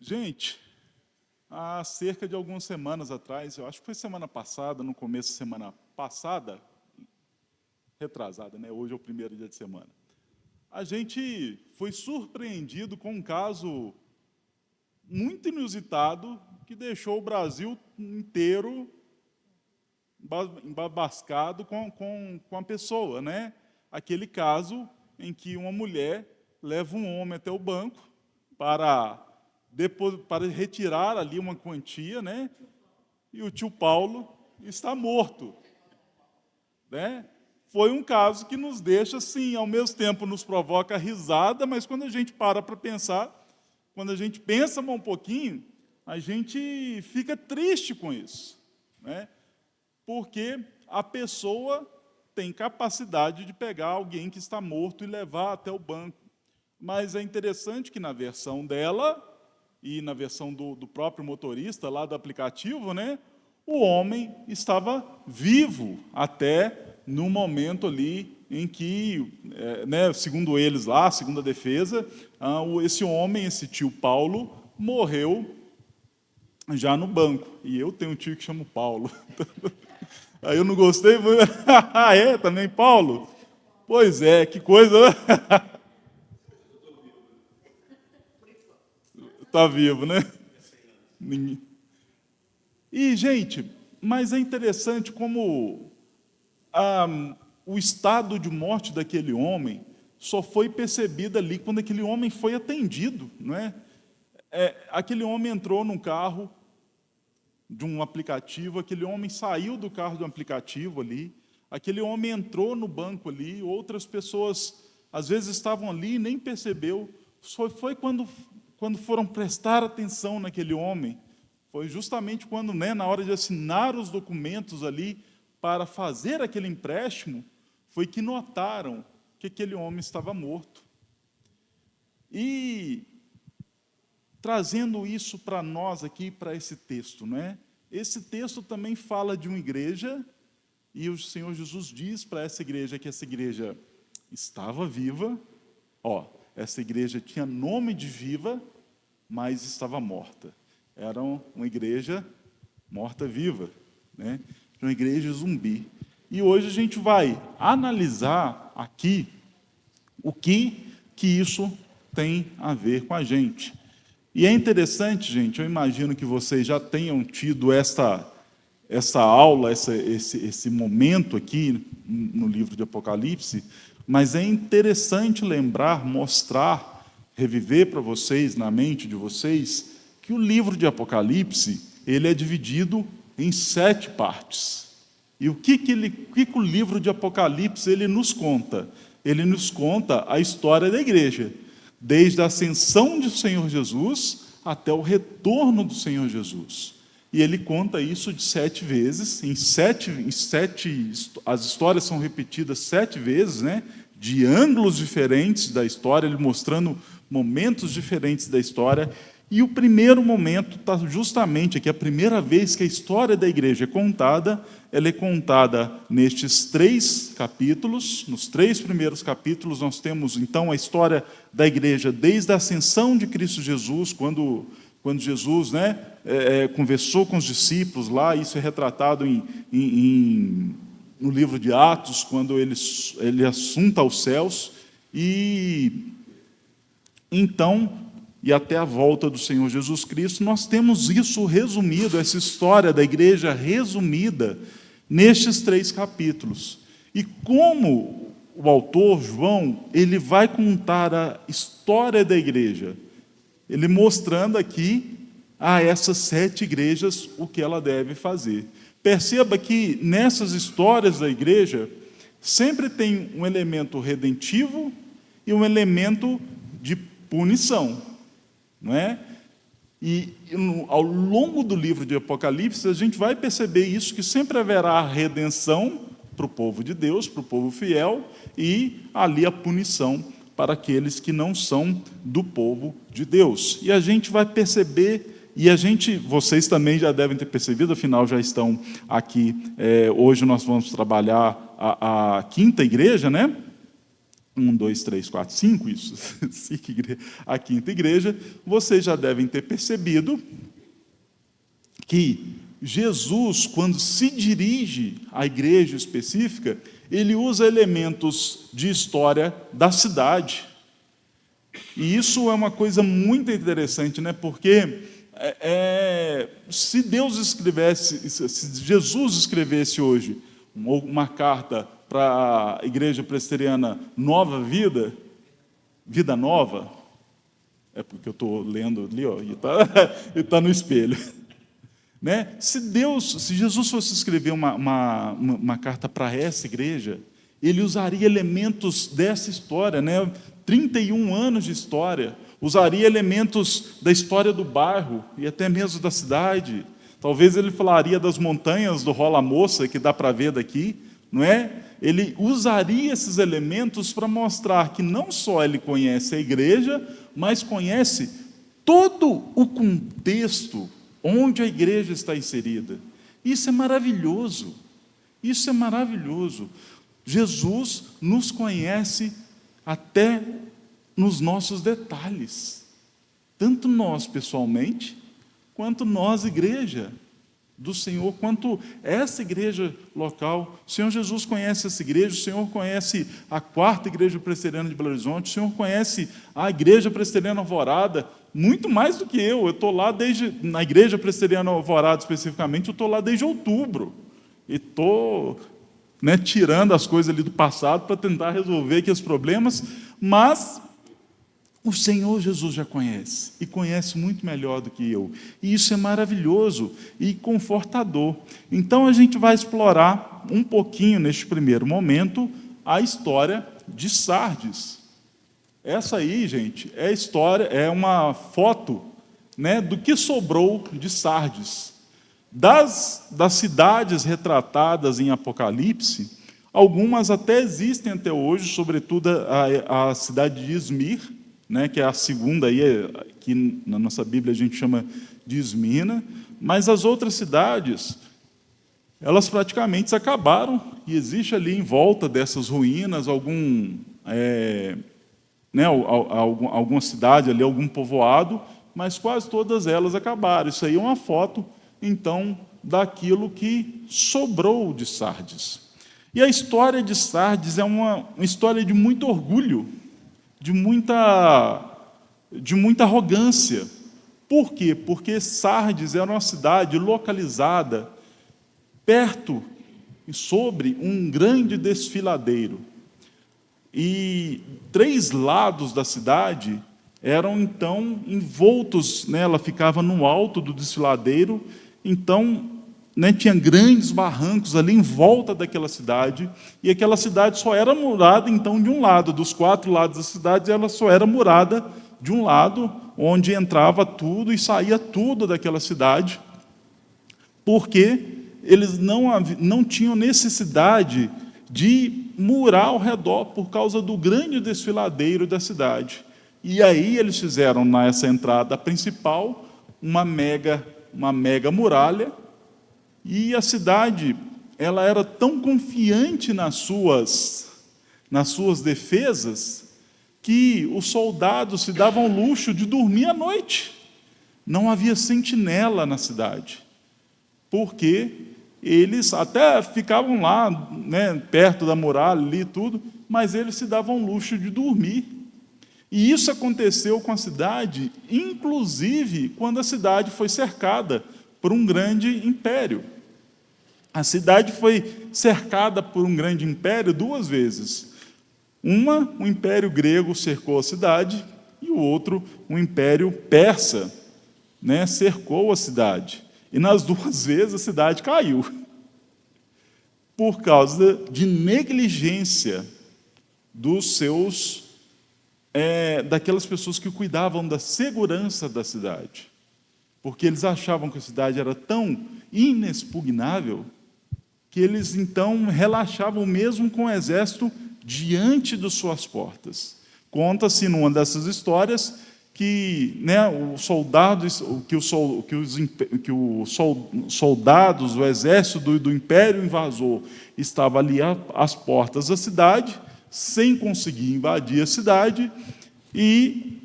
Gente, há cerca de algumas semanas atrás, eu acho que foi semana passada, no começo da semana passada, retrasada, né? Hoje é o primeiro dia de semana. A gente foi surpreendido com um caso muito inusitado que deixou o Brasil inteiro embabascado com a pessoa, né? Aquele caso em que uma mulher leva um homem até o banco para retirar ali uma quantia, né? E o tio Paulo está morto, né? Foi um caso que nos deixa, assim, ao mesmo tempo nos provoca risada, mas quando a gente para pensar, quando a gente pensa um pouquinho, a gente fica triste com isso, né? Porque a pessoa tem capacidade de pegar alguém que está morto e levar até o banco. Mas é interessante que na versão dela e na versão do próprio motorista lá do aplicativo, né, o homem estava vivo até no momento ali em que, né, segundo eles lá, segundo a defesa, esse homem, esse tio Paulo, morreu já no banco. E eu tenho um tio que chama Paulo. Aí eu não gostei, ah, é? Também Paulo? Pois é, que coisa, né? Está vivo, né? E, gente, mas é interessante como o estado de morte daquele homem só foi percebido ali quando aquele homem foi atendido, não é? Aquele homem entrou num carro de um aplicativo, aquele homem saiu do carro do aplicativo ali, aquele homem entrou no banco ali, outras pessoas às vezes estavam ali e nem percebeu. Foi quando foram prestar atenção naquele homem, foi justamente quando, né, na hora de assinar os documentos ali para fazer aquele empréstimo, foi que notaram que aquele homem estava morto. E trazendo isso para nós aqui, para esse texto, né? Esse texto também fala de uma igreja, e o Senhor Jesus diz para essa igreja que essa igreja estava viva, essa igreja tinha nome de viva, mas estava morta. Era uma igreja morta-viva, né? Uma igreja zumbi. E hoje a gente vai analisar aqui o que isso tem a ver com a gente. E é interessante, gente, eu imagino que vocês já tenham tido essa aula, esse momento aqui no livro de Apocalipse, mas é interessante lembrar, mostrar, reviver para vocês, na mente de vocês, que o livro de Apocalipse, ele é dividido em 7 partes. E o que o livro de Apocalipse ele nos conta? Ele nos conta a história da igreja, desde a ascensão do Senhor Jesus até o retorno do Senhor Jesus. E ele conta isso de 7 vezes, as histórias são repetidas 7 vezes, né? De ângulos diferentes da história, ele mostrando momentos diferentes da história. E o primeiro momento está justamente aqui, a primeira vez que a história da igreja é contada, ela é contada nestes 3 capítulos. Nos 3 primeiros capítulos, nós temos, então, a história da igreja desde a ascensão de Cristo Jesus, quando Jesus, né, conversou com os discípulos lá, isso é retratado no livro de Atos, quando ele assunta aos céus, e então, e até a volta do Senhor Jesus Cristo, nós temos isso resumido, essa história da igreja resumida nestes 3 capítulos. E como o autor, João, ele vai contar a história da igreja, ele mostrando aqui a essas 7 igrejas o que ela deve fazer. Perceba que nessas histórias da igreja sempre tem um elemento redentivo e um elemento de punição, não é? E ao longo do livro de Apocalipse a gente vai perceber isso, que sempre haverá a redenção para o povo de Deus, para o povo fiel, e ali a punição para aqueles que não são do povo de Deus. E a gente vai perceber, vocês também já devem ter percebido, afinal já estão aqui, hoje nós vamos trabalhar a 5ª igreja, né? 1, 2, 3, 4, 5, isso, a quinta igreja, vocês já devem ter percebido que Jesus, quando se dirige à igreja específica, ele usa elementos de história da cidade. E isso é uma coisa muito interessante, né? Porque se Deus escrevesse, se Jesus escrevesse hoje uma carta para a igreja presbiteriana Nova Vida, Vida Nova, é porque eu estou lendo ali, ó, e tá no espelho. Né? Se Jesus fosse escrever uma carta para essa igreja, ele usaria elementos dessa história, né? 31 anos de história, usaria elementos da história do bairro e até mesmo da cidade. Talvez ele falaria das montanhas do Rola Moça, que dá para ver daqui, não é? Ele usaria esses elementos para mostrar que não só ele conhece a igreja, mas conhece todo o contexto onde a igreja está inserida. Isso é maravilhoso. Isso é maravilhoso. Jesus nos conhece até nos nossos detalhes. Tanto nós pessoalmente, quanto nós, igreja do Senhor, quanto essa igreja local. O Senhor Jesus conhece essa igreja, o Senhor conhece a quarta igreja presbiteriana de Belo Horizonte, o Senhor conhece a igreja presbiteriana Alvorada, muito mais do que eu estou lá na igreja presbiteriana Alvorada especificamente, eu estou lá desde outubro, e estou tirando as coisas ali do passado para tentar resolver aqui os problemas, mas o Senhor Jesus já conhece, e conhece muito melhor do que eu. E isso é maravilhoso e confortador. Então, a gente vai explorar um pouquinho, neste primeiro momento, a história de Sardes. Essa aí, gente, é uma foto, né, do que sobrou de Sardes. Das cidades retratadas em Apocalipse, algumas até existem até hoje, sobretudo a cidade de Izmir, né, que é a segunda, aí, que na nossa Bíblia a gente chama de Esmirna, mas as outras cidades, elas praticamente acabaram, e existe ali em volta dessas ruínas alguma cidade ali, algum povoado, mas quase todas elas acabaram. Isso aí é uma foto, então, daquilo que sobrou de Sardes. E a história de Sardes é uma história de muito orgulho, de muita arrogância. Por quê? Porque Sardes era uma cidade localizada perto e sobre um grande desfiladeiro. E 3 lados da cidade eram, então, envoltos, né? Ela ficava no alto do desfiladeiro, então, né, tinha grandes barrancos ali em volta daquela cidade, e aquela cidade só era murada, então, de um lado. Dos 4 lados da cidade, ela só era murada de um lado, onde entrava tudo e saía tudo daquela cidade, porque eles não tinham necessidade de murar ao redor por causa do grande desfiladeiro da cidade. E aí eles fizeram, nessa entrada principal, uma mega muralha, e a cidade, ela era tão confiante nas suas defesas, que os soldados se davam o luxo de dormir à noite. Não havia sentinela na cidade, porque eles até ficavam lá, né, perto da muralha ali e tudo, mas eles se davam o luxo de dormir. E isso aconteceu com a cidade, inclusive quando a cidade foi cercada por um grande império. A cidade foi cercada por um grande império 2 vezes. O império grego cercou a cidade, e o outro, o império persa, né, cercou a cidade. E nas 2 vezes a cidade caiu, por causa de negligência daquelas pessoas que cuidavam da segurança da cidade. Porque eles achavam que a cidade era tão inexpugnável que eles, então, relaxavam mesmo com o exército diante de suas portas. Conta-se numa dessas histórias que, né, os soldados, o exército do império invasor estava ali às portas da cidade, sem conseguir invadir a cidade, e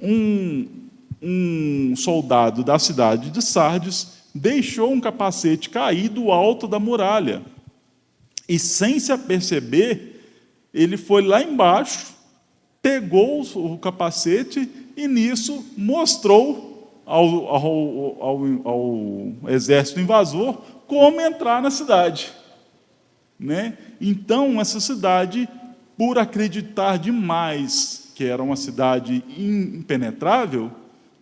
um soldado da cidade de Sardes deixou um capacete cair do alto da muralha. E, sem se aperceber, ele foi lá embaixo, pegou o capacete e, nisso, mostrou ao exército invasor como entrar na cidade. Né? Então, essa cidade, por acreditar demais que era uma cidade impenetrável,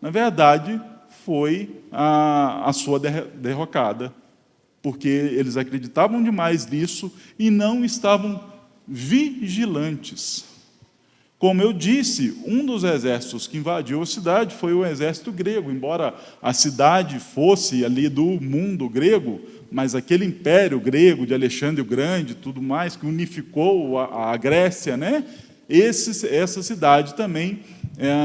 na verdade, foi a sua derrocada, porque eles acreditavam demais nisso e não estavam vigilantes. Como eu disse, um dos exércitos que invadiu a cidade foi o exército grego, embora a cidade fosse ali do mundo grego, mas aquele império grego de Alexandre o Grande, tudo mais, que unificou a Grécia, né? Essa cidade também,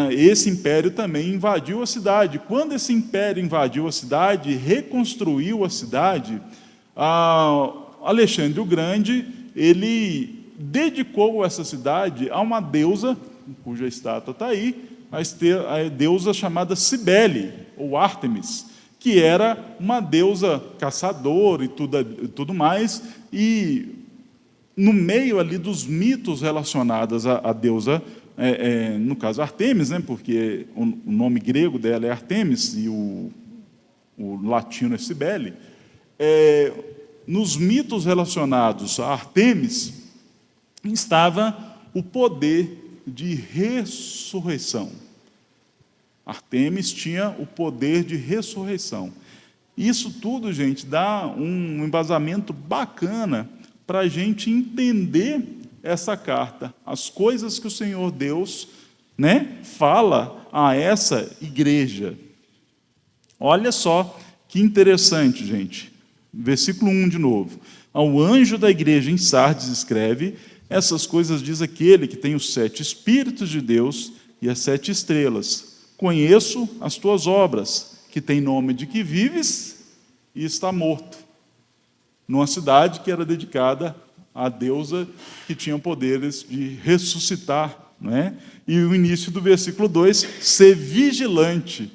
esse império também invadiu a cidade. Quando esse império invadiu a cidade, reconstruiu a cidade, Alexandre o Grande, ele dedicou essa cidade a uma deusa, cuja estátua está aí, a deusa chamada Cibele, ou Ártemis, que era uma deusa caçadora e tudo mais, e no meio ali dos mitos relacionados à deusa, no caso Artemis, né, porque o nome grego dela é Artemis e o latino é Cibele, nos mitos relacionados a Artemis estava o poder de ressurreição. Artemis tinha o poder de ressurreição. Isso tudo, gente, dá um embasamento bacana para a gente entender essa carta, as coisas que o Senhor Deus, né, fala a essa igreja. Olha só que interessante, gente. Versículo 1 de novo. Ao anjo da igreja em Sardes escreve: essas coisas diz aquele que tem os 7 Espíritos de Deus e as 7 estrelas. Conheço as tuas obras, que tem nome de que vives e está morto. Numa cidade que era dedicada à deusa que tinha poderes de ressuscitar. Não é? E o início do versículo 2, ser vigilante,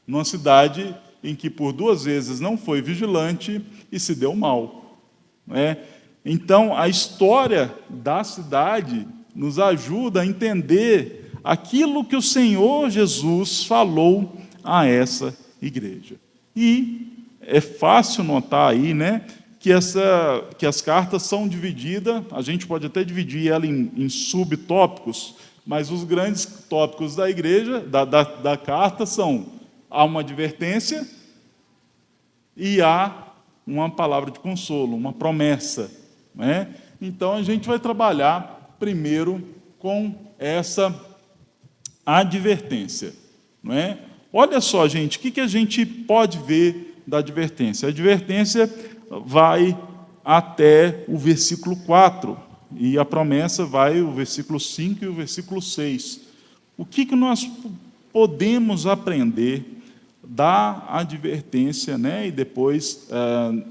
numa cidade em que por 2 vezes não foi vigilante e se deu mal. Não é? Então, a história da cidade nos ajuda a entender aquilo que o Senhor Jesus falou a essa igreja. E é fácil notar aí, né, que as cartas são divididas, a gente pode até dividir ela em subtópicos, mas os grandes tópicos da igreja, da carta, são: há uma advertência e há uma palavra de consolo, uma promessa. Né? Então, a gente vai trabalhar primeiro com essa advertência. Não é? Olha só, gente, o que a gente pode ver da advertência? A advertência vai até o versículo 4, e a promessa vai o versículo 5 e o versículo 6. O que nós podemos aprender da advertência, né, e depois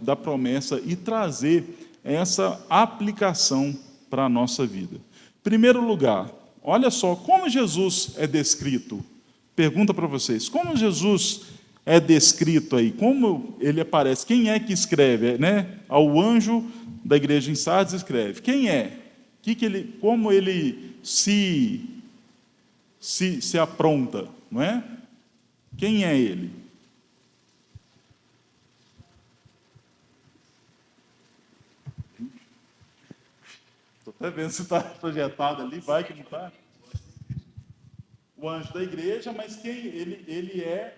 da promessa, e trazer essa aplicação para a nossa vida? Em primeiro lugar, olha só como Jesus é descrito. Pergunta para vocês, como Jesus é descrito aí? Como ele aparece? Quem é que escreve? Né? Ao anjo da igreja em Sardes escreve. Quem é? Como ele se apronta? Não é? Quem é ele? Estou até vendo se está projetado ali, vai que não está. O anjo da igreja, mas quem ele é?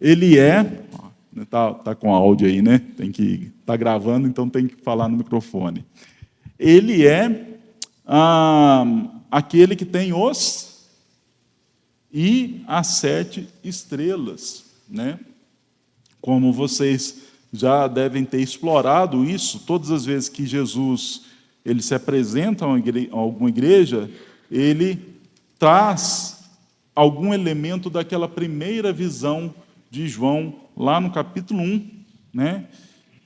Ele tá com áudio aí, né? Tá gravando, então tem que falar no microfone. Ele é aquele que tem os e as 7 estrelas, né? Como vocês já devem ter explorado isso, todas as vezes que Jesus ele se apresenta a alguma igreja, ele traz algum elemento daquela primeira visão de João, lá no capítulo 1. Né?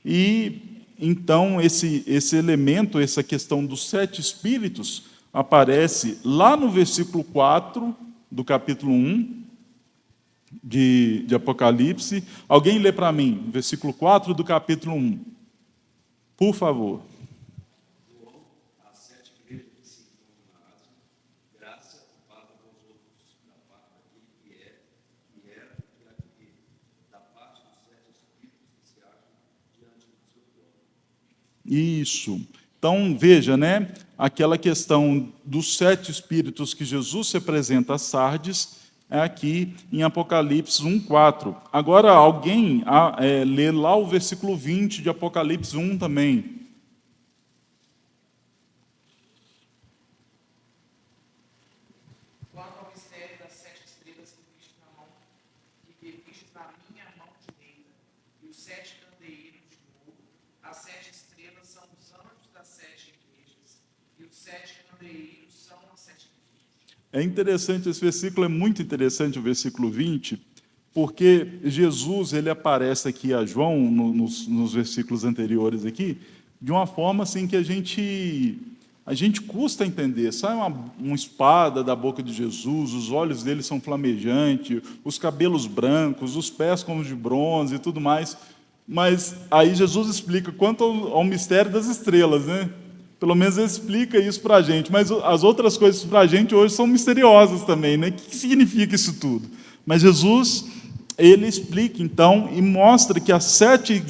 E, então, esse elemento, essa questão dos 7 Espíritos, aparece lá no versículo 4 do capítulo 1 de Apocalipse. Alguém lê para mim, versículo 4 do capítulo 1, por favor. Isso. Então, veja, né? Aquela questão dos 7 espíritos que Jesus se apresenta a Sardes é aqui em Apocalipse 1:4. Agora, alguém lê lá o versículo 20 de Apocalipse 1 também. Quanto ao mistério das 7 estrelas que vistes na minha mão direita, e os 7 candeeiros de ouro, as 7 estrelas são os anjos das 7 igrejas, e os 7 candeeiros são as 7 igrejas. É interessante, esse versículo é muito interessante, o versículo 20, porque Jesus ele aparece aqui a João, nos versículos anteriores aqui, de uma forma assim que a gente custa entender. Sai uma espada da boca de Jesus, os olhos dele são flamejantes, os cabelos brancos, os pés como de bronze e tudo mais. Mas aí Jesus explica quanto ao mistério das estrelas, né? Pelo menos ele explica isso para a gente. Mas as outras coisas para a gente hoje são misteriosas também, né? O que significa isso tudo? Mas Jesus, ele explica então e mostra que as 7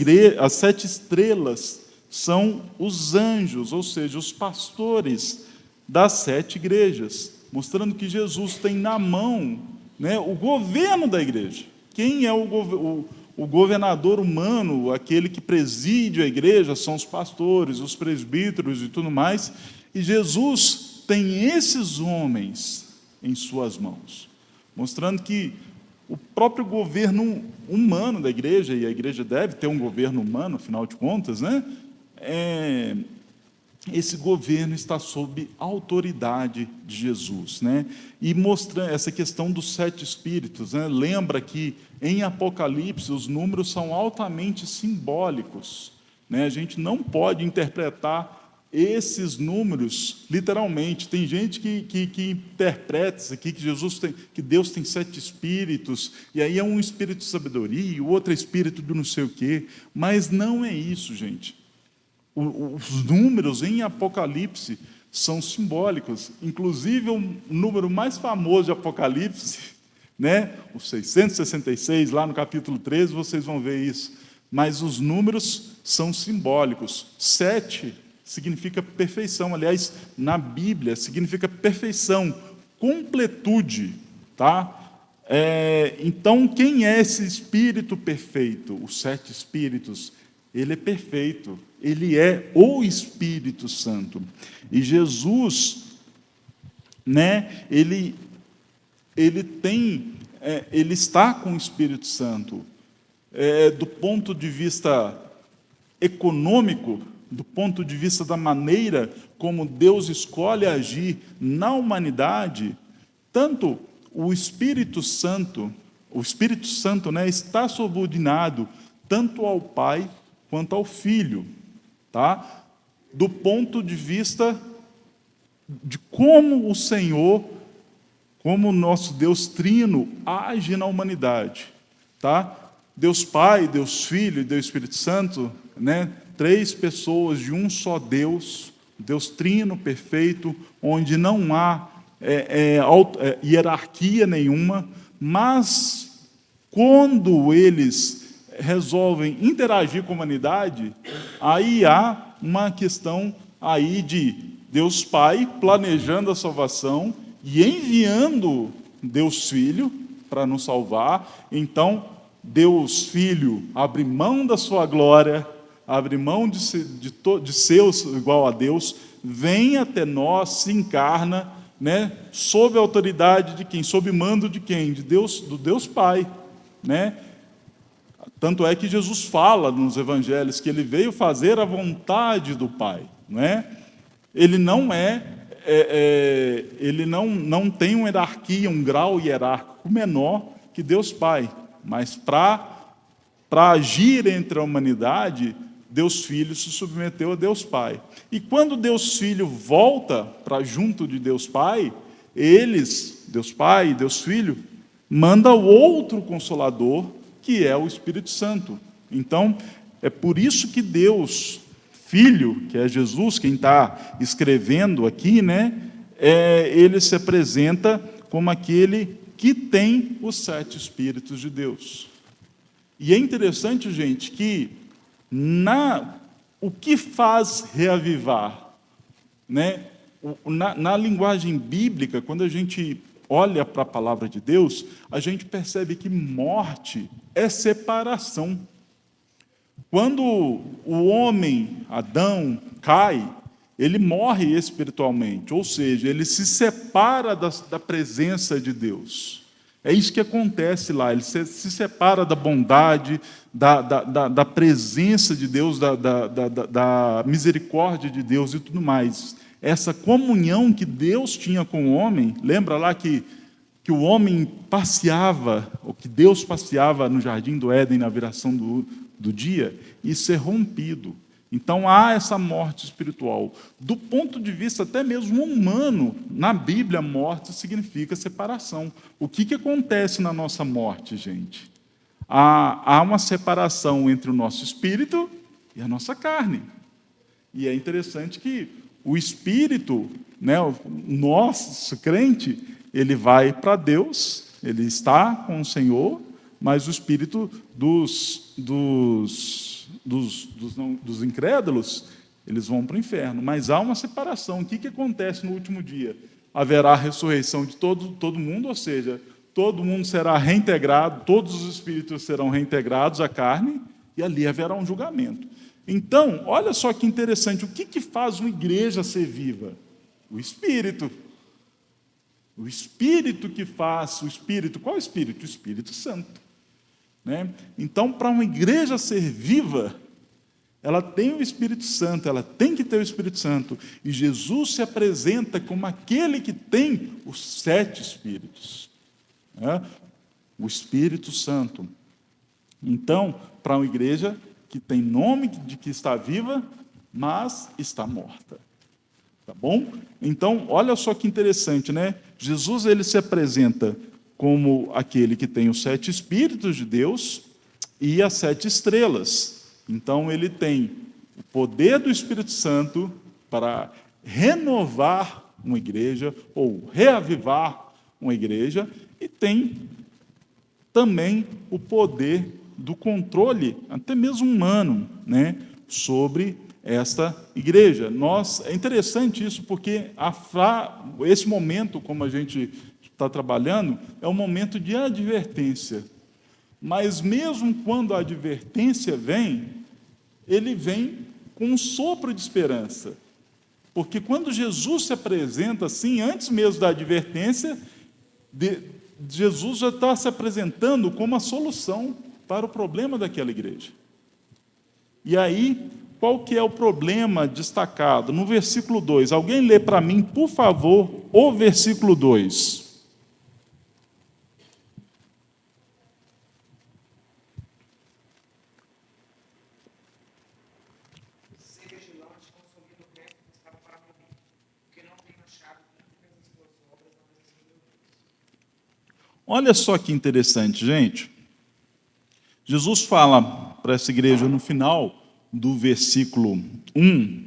estrelas são os anjos, ou seja, os pastores das 7 igrejas, mostrando que Jesus tem na mão, né, o governo da igreja. Quem é o governador humano, aquele que preside a igreja, são os pastores, os presbíteros e tudo mais, e Jesus tem esses homens em suas mãos, mostrando que o próprio governo humano da igreja, e a igreja deve ter um governo humano, afinal de contas, né? Esse governo está sob a autoridade de Jesus, né? E mostrando essa questão dos 7 espíritos, né? Lembra que em Apocalipse os números são altamente simbólicos, né? A gente não pode interpretar esses números literalmente. Tem gente que interpreta isso aqui, que Deus tem 7 espíritos, e aí é um espírito de sabedoria, o outro é espírito do não sei o quê, mas não é isso, gente. Os números em Apocalipse são simbólicos. Inclusive, o número mais famoso de Apocalipse, né? O 666, lá no capítulo 13, vocês vão ver isso. Mas os números são simbólicos. 7 significa perfeição. Aliás, na Bíblia, significa perfeição, completude. Tá? Então, quem é esse Espírito perfeito? Os 7 Espíritos. Ele é perfeito. Ele é o Espírito Santo. E Jesus, né, ele está com o Espírito Santo. Do ponto de vista econômico, do ponto de vista da maneira como Deus escolhe agir na humanidade, tanto o Espírito Santo, né, está subordinado tanto ao Pai quanto ao Filho. Tá? Do ponto de vista de como o Senhor, como o nosso Deus trino age na humanidade. Tá? Deus Pai, Deus Filho e Deus Espírito Santo, né? 3 pessoas de um só Deus, Deus trino perfeito, onde não há hierarquia nenhuma, mas quando eles resolvem interagir com a humanidade, aí há uma questão aí de Deus Pai planejando a salvação e enviando Deus Filho para nos salvar. Então, Deus Filho abre mão da sua glória, abre mão de ser igual a Deus, vem até nós, se encarna, né, sob a autoridade de quem? Sob mando de quem? De Deus, do Deus Pai, né? Tanto é que Jesus fala nos evangelhos que ele veio fazer a vontade do Pai, não é? Ele não ele não tem uma hierarquia, um grau hierárquico menor que Deus Pai, mas para agir entre a humanidade, Deus Filho se submeteu a Deus Pai. E quando Deus Filho volta para junto de Deus Pai, eles, Deus Pai e Deus Filho, manda o outro Consolador, que é o Espírito Santo. Então, é por isso que Deus Filho, que é Jesus, quem está escrevendo aqui, né, ele se apresenta como aquele que tem os 7 Espíritos de Deus. E é interessante, gente, que o que faz reavivar, né? Na linguagem bíblica, quando a gente olha para a palavra de Deus, a gente percebe que morte é separação. Quando o homem, Adão, cai, ele morre espiritualmente, ou seja, ele se separa da presença de Deus. É isso que acontece lá, ele se separa da bondade, da presença de Deus, da misericórdia de Deus e tudo mais. Essa comunhão que Deus tinha com o homem, lembra lá que o homem passeava, ou que Deus passeava no jardim do Éden na viração do dia, isso é rompido. Então há essa morte espiritual. Do ponto de vista até mesmo humano, na Bíblia, morte significa separação. O que acontece na nossa morte, gente? Há uma separação entre o nosso espírito e a nossa carne. E é interessante que o espírito, né, o nosso crente, ele vai para Deus, ele está com o Senhor, mas o espírito dos incrédulos, eles vão para o inferno. Mas há uma separação. O que acontece no último dia? Haverá a ressurreição de todo mundo, ou seja, todo mundo será reintegrado, todos os espíritos serão reintegrados à carne, e ali haverá um julgamento. Então, olha só que interessante, o que faz uma igreja ser viva? O Espírito. O Espírito que faz, o Espírito, qual Espírito? O Espírito Santo. Né? Então, para uma igreja ser viva, ela tem o Espírito Santo, ela tem que ter o Espírito Santo. E Jesus se apresenta como aquele que tem os 7 Espíritos. Né? O Espírito Santo. Então, para uma igreja que tem nome de que está viva, mas está morta. Tá bom? Então, olha só que interessante, né? Jesus, ele se apresenta como aquele que tem os 7 Espíritos de Deus e as 7 estrelas. Então, ele tem o poder do Espírito Santo para renovar uma igreja ou reavivar uma igreja, e tem também o poder do controle, até mesmo humano, né, sobre esta igreja. É interessante isso, porque esse momento, como a gente está trabalhando, é um momento de advertência. Mas mesmo quando a advertência vem, ele vem com um sopro de esperança. Porque quando Jesus se apresenta assim, antes mesmo da advertência, Jesus já está se apresentando como a solução para o problema daquela igreja. E aí, qual que é o problema destacado? No versículo 2, alguém lê para mim, por favor, o versículo 2. Ser vigilante, consolida o resto que estava para morrer, porque não tem achado muitas das suas obras na presença de Deus. Olha só que interessante, gente. Jesus fala para essa igreja no final do versículo 1,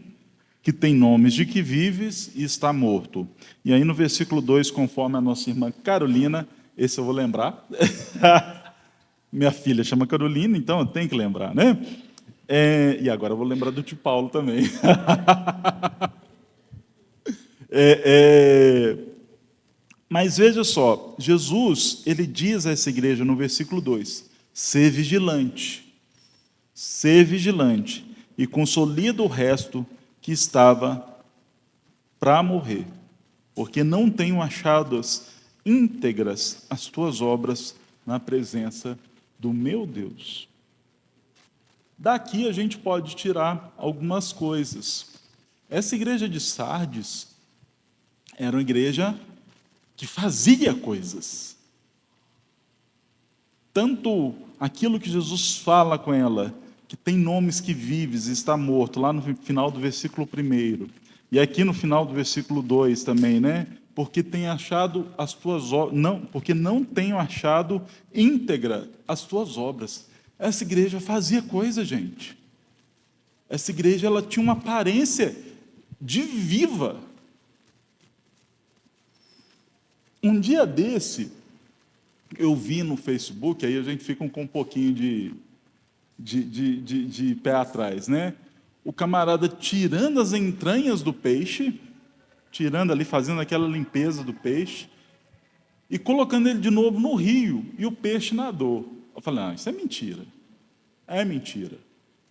que tem nomes de que vives e está morto. E aí no versículo 2, conforme a nossa irmã Carolina, esse eu vou lembrar. Minha filha chama Carolina, então eu tenho que lembrar, né? E agora eu vou lembrar do tio Paulo também. Mas veja só, Jesus, ele diz a essa igreja no versículo 2, ser vigilante, e consolida o resto que estava para morrer, porque não tenho achadas íntegras as tuas obras na presença do meu Deus. Daqui a gente pode tirar algumas coisas. Essa igreja de Sardes era uma igreja que fazia coisas. Tanto aquilo que Jesus fala com ela, que tem nomes que vives e está morto, lá no final do versículo 1. E aqui no final do versículo 2 também, né? Porque tem achado as tuas obras, não, porque não tenho achado íntegra as tuas obras. Essa igreja fazia coisa, gente. Essa igreja, ela tinha uma aparência de viva. Um dia desse, eu vi no Facebook, aí a gente fica com um pouquinho de pé atrás, né? O camarada tirando as entranhas do peixe, tirando ali, fazendo aquela limpeza do peixe, e colocando ele de novo no rio, e o peixe nadou. Eu falei, isso é mentira. É mentira.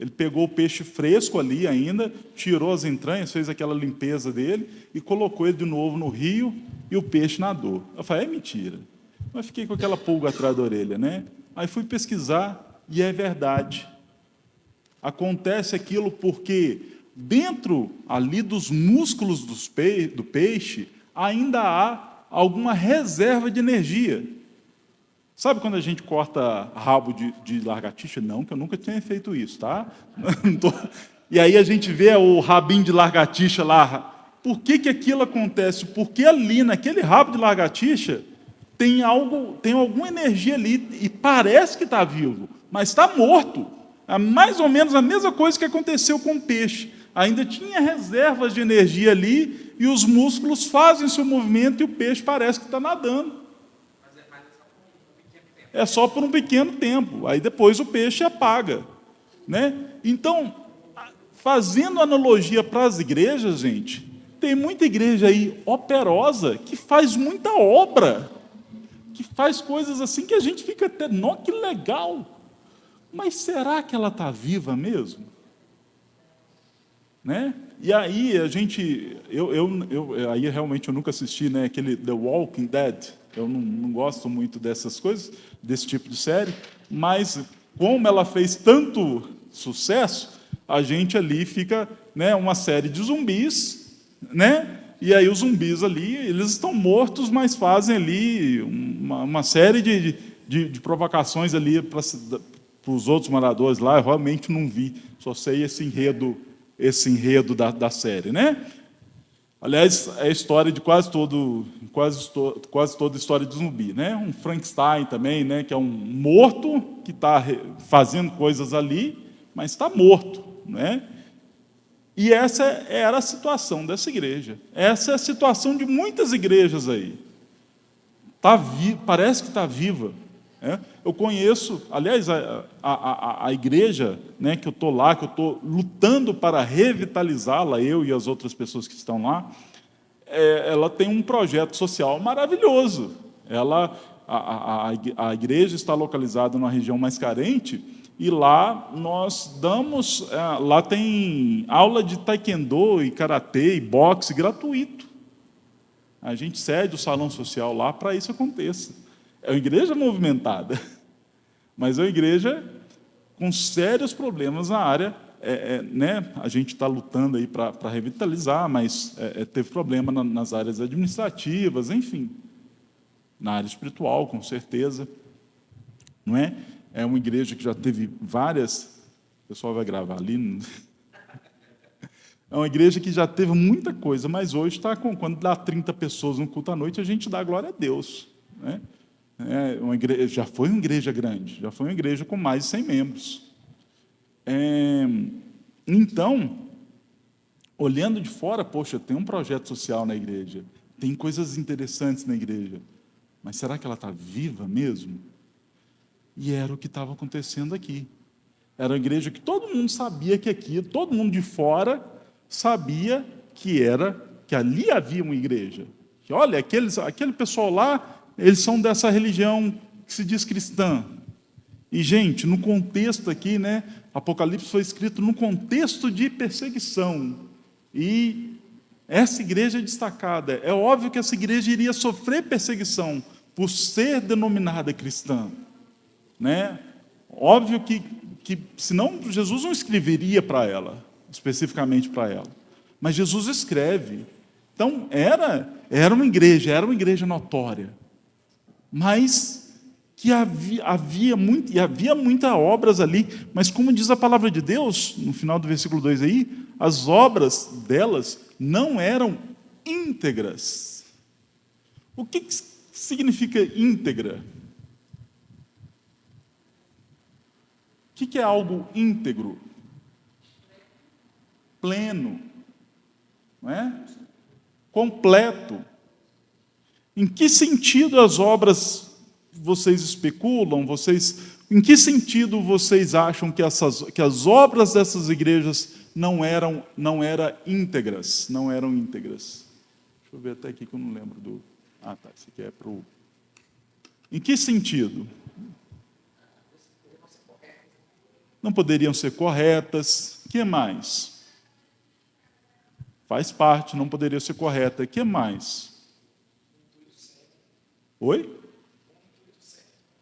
Ele pegou o peixe fresco ali ainda, tirou as entranhas, fez aquela limpeza dele, e colocou ele de novo no rio, e o peixe nadou. Eu falei, é mentira. Mas fiquei com aquela pulga atrás da orelha, né? Aí fui pesquisar, e é verdade. Acontece aquilo porque dentro ali dos músculos do peixe ainda há alguma reserva de energia. Sabe quando a gente corta rabo de lagartixa? Não, que eu nunca tinha feito isso, tá? E aí a gente vê o rabinho de lagartixa lá. Por que aquilo acontece? Porque ali, naquele rabo de lagartixa, tem alguma energia ali e parece que está vivo, mas está morto. É mais ou menos a mesma coisa que aconteceu com o peixe. Ainda tinha reservas de energia ali e os músculos fazem seu movimento e o peixe parece que está nadando. É só por um pequeno tempo. Aí depois o peixe apaga, né? Então, fazendo analogia para as igrejas, gente, tem muita igreja aí operosa que faz muita obra, que faz coisas assim que a gente fica até, nossa, que legal. Mas será que ela está viva mesmo? Né? E aí aí realmente eu nunca assisti, né, aquele The Walking Dead. Eu não gosto muito dessas coisas, desse tipo de série, mas como ela fez tanto sucesso, a gente ali fica, né, uma série de zumbis, né? E aí os zumbis ali, eles estão mortos, mas fazem ali uma série de provocações ali para os outros moradores lá. Eu realmente não vi, só sei esse enredo da série, né? Aliás, é a história de quase toda história de zumbi, né? Um Frankenstein também, né? Que é um morto que está fazendo coisas ali, mas está morto, né? E essa era a situação dessa igreja. Essa é a situação de muitas igrejas aí. Parece que está viva. Eu conheço, aliás, a igreja, né, que eu estou lá, que eu estou lutando para revitalizá-la, eu e as outras pessoas que estão lá, ela tem um projeto social maravilhoso. A igreja está localizada numa região mais carente, e lá nós damos, lá tem aula de taekwondo e karatê e boxe gratuito. A gente cede o salão social lá para isso aconteça. É uma igreja movimentada, mas é uma igreja com sérios problemas na área, né? A gente está lutando aí para revitalizar, mas teve problema nas áreas administrativas, enfim, na área espiritual, com certeza, não é? É uma igreja que já teve várias, o pessoal vai gravar ali, é uma igreja que já teve muita coisa, mas hoje está quando dá 30 pessoas no culto à noite, a gente dá glória a Deus, né? Já foi uma igreja grande, já foi uma igreja com mais de 100 membros. Então, olhando de fora, poxa, tem um projeto social na igreja, tem coisas interessantes na igreja, mas será que ela está viva mesmo? E era o que estava acontecendo aqui. Era uma igreja que todo mundo sabia que aqui, todo mundo de fora sabia que ali havia uma igreja. Que, olha, aquele pessoal lá, eles são dessa religião que se diz cristã. E, gente, no contexto aqui, né, Apocalipse foi escrito no contexto de perseguição. E essa igreja é destacada. É óbvio que essa igreja iria sofrer perseguição por ser denominada cristã, né? Óbvio que senão Jesus não escreveria para ela, especificamente para ela. Mas Jesus escreve. Então, era uma igreja notória, mas que havia muitas obras ali, mas como diz a palavra de Deus, no final do versículo 2 aí, as obras delas não eram íntegras. O que significa íntegra? O que é algo íntegro? Pleno, não é? Completo. Em que sentido as obras vocês especulam? Em que sentido vocês acham que as obras dessas igrejas não eram íntegras? Não eram íntegras. Deixa eu ver até aqui que eu não lembro do. Ah, tá. Esse aqui é para o. Em que sentido? Não poderiam ser corretas. O que mais? Faz parte, não poderia ser correta. O que mais? Oi?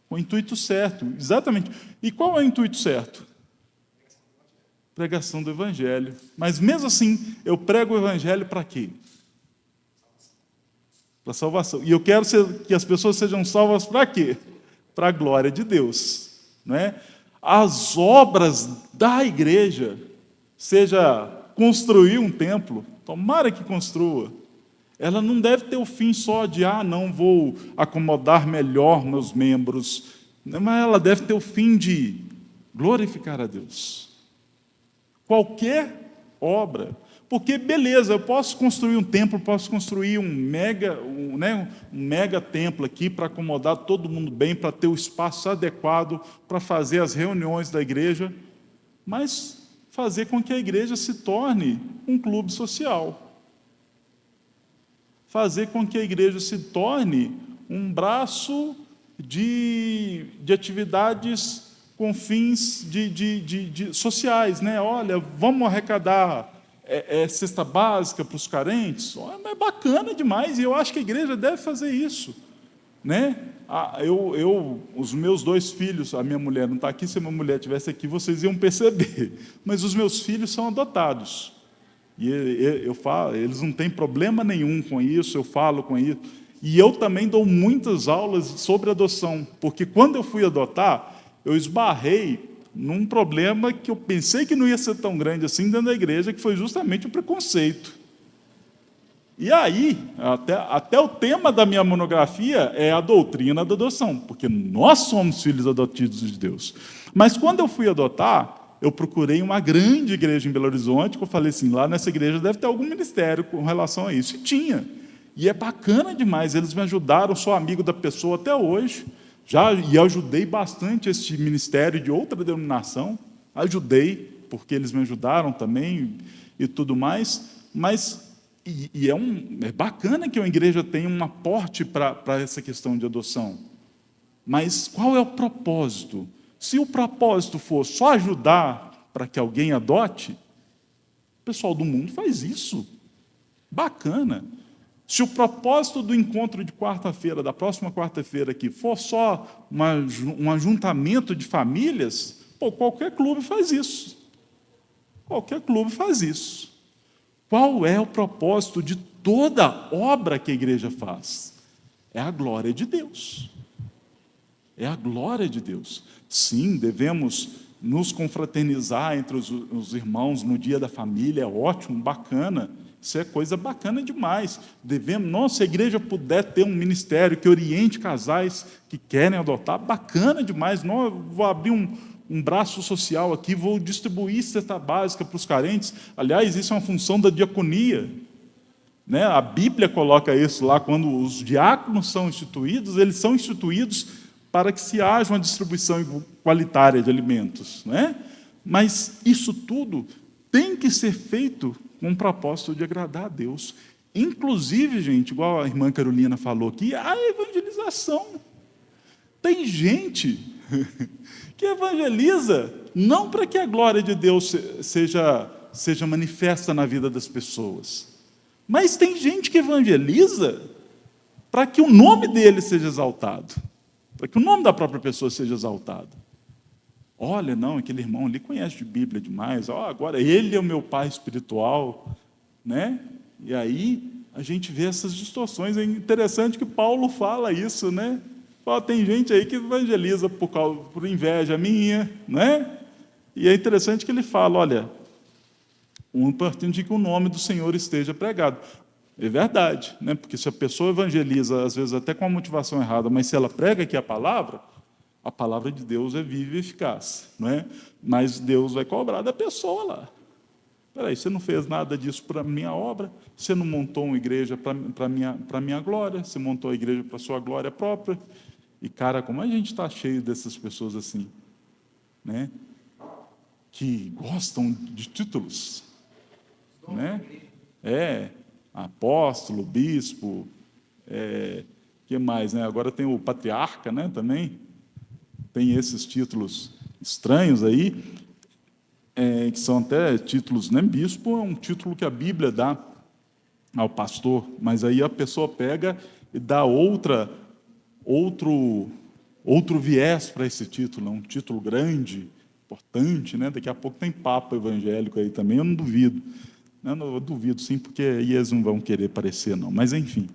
O intuito certo, exatamente. E qual é o intuito certo? Pregação do Evangelho. Mas mesmo assim, eu prego o Evangelho para quê? Para salvação. E eu quero que as pessoas sejam salvas para quê? Para a glória de Deus. Não é? As obras da igreja, seja construir um templo, tomara que construa, ela não deve ter o fim só de, não vou acomodar melhor meus membros, mas ela deve ter o fim de glorificar a Deus. Qualquer obra, porque beleza, eu posso construir um templo, posso construir um mega templo aqui para acomodar todo mundo bem, para ter o espaço adequado para fazer as reuniões da igreja, mas fazer com que a igreja se torne um clube social. Fazer com que a igreja se torne um braço de atividades com fins sociais, né? Olha, vamos arrecadar cesta básica para os carentes. É bacana demais, e eu acho que a igreja deve fazer isso, né? Os meus 2 filhos, a minha mulher não está aqui, se a minha mulher estivesse aqui, vocês iam perceber, mas os meus filhos são adotados. E eu falo, eles não têm problema nenhum com isso, eu falo com isso. E eu também dou muitas aulas sobre adoção, porque quando eu fui adotar, eu esbarrei num problema que eu pensei que não ia ser tão grande assim dentro da igreja, que foi justamente o preconceito. E aí, até o tema da minha monografia é a doutrina da adoção, porque nós somos filhos adotivos de Deus. Mas quando eu fui adotar, eu procurei uma grande igreja em Belo Horizonte, que eu falei assim, lá nessa igreja deve ter algum ministério com relação a isso. E tinha. E é bacana demais, eles me ajudaram, sou amigo da pessoa até hoje, e ajudei bastante esse ministério de outra denominação, ajudei, porque eles me ajudaram também e tudo mais, mas é bacana que a igreja tenha um aporte para essa questão de adoção. Mas qual é o propósito? Se o propósito for só ajudar para que alguém adote, o pessoal do mundo faz isso. Bacana. Se o propósito do encontro de quarta-feira, da próxima quarta-feira aqui, for só um ajuntamento de famílias, qualquer clube faz isso. Qualquer clube faz isso. Qual é o propósito de toda obra que a igreja faz? É a glória de Deus. É a glória de Deus. Sim, devemos nos confraternizar entre os irmãos no dia da família, é ótimo, bacana. Isso é coisa bacana demais. Se a igreja puder ter um ministério que oriente casais que querem adotar, bacana demais. Não, vou abrir um braço social aqui, vou distribuir cesta básica para os carentes. Aliás, isso é uma função da diaconia. Né? A Bíblia coloca isso lá, quando os diáconos são instituídos, eles são instituídos para que se haja uma distribuição igualitária de alimentos. Né? Mas isso tudo tem que ser feito com o propósito de agradar a Deus. Inclusive, gente, igual a irmã Carolina falou aqui, a evangelização. Tem gente que evangeliza não para que a glória de Deus seja manifesta na vida das pessoas, mas tem gente que evangeliza para que o nome dele seja exaltado, para que o nome da própria pessoa seja exaltado. Olha, não, aquele irmão ali conhece de Bíblia demais, agora ele é o meu pai espiritual, né? E aí a gente vê essas distorções. É interessante que Paulo fala isso, né? Tem gente aí que evangeliza por inveja minha, né? E é interessante que ele fala, olha, o importante é que o nome do Senhor esteja pregado. É verdade, né? Porque se a pessoa evangeliza, às vezes até com a motivação errada, mas se ela prega aqui a palavra de Deus é viva e eficaz, não é? Mas Deus vai cobrar da pessoa lá. Peraí, você não fez nada disso para a minha obra? Você não montou uma igreja para a minha glória? Você montou a igreja para a sua glória própria? E, cara, como a gente está cheio dessas pessoas assim, né? Que gostam de títulos, né? Apóstolo, bispo, que mais, né? Agora tem o patriarca, né? Também tem esses títulos estranhos aí, que são até títulos, né? Bispo é um título que a Bíblia dá ao pastor, mas aí a pessoa pega e dá outro viés para esse título, um título grande, importante, né? Daqui a pouco tem papa evangélico aí também, eu não duvido. Eu duvido, sim, porque aí eles não vão querer parecer, não. Mas, enfim,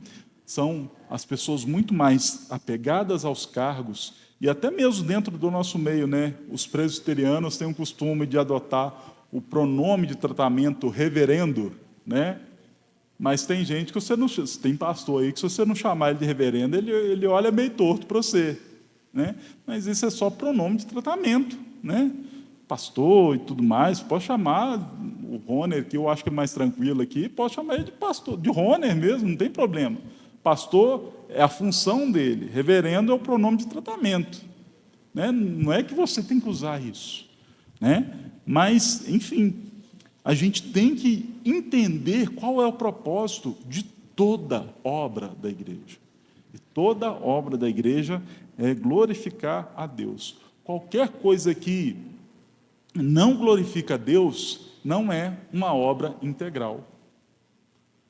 são as pessoas muito mais apegadas aos cargos, e até mesmo dentro do nosso meio, né? Os presbiterianos têm o costume de adotar o pronome de tratamento reverendo, né? Mas tem gente que você não... Tem pastor aí que, se você não chamar ele de reverendo, ele olha meio torto para você, né? Mas isso é só pronome de tratamento, né? Pastor e tudo mais, pode chamar o Roner, que eu acho que é mais tranquilo aqui, pode chamar ele de pastor, de Roner mesmo, não tem problema. Pastor é a função dele, reverendo é o pronome de tratamento, né? Não é que você tem que usar isso, né? Mas, enfim, a gente tem que entender qual é o propósito de toda obra da igreja. E toda obra da igreja é glorificar a Deus. Qualquer coisa que não glorifica a Deus não é uma obra integral.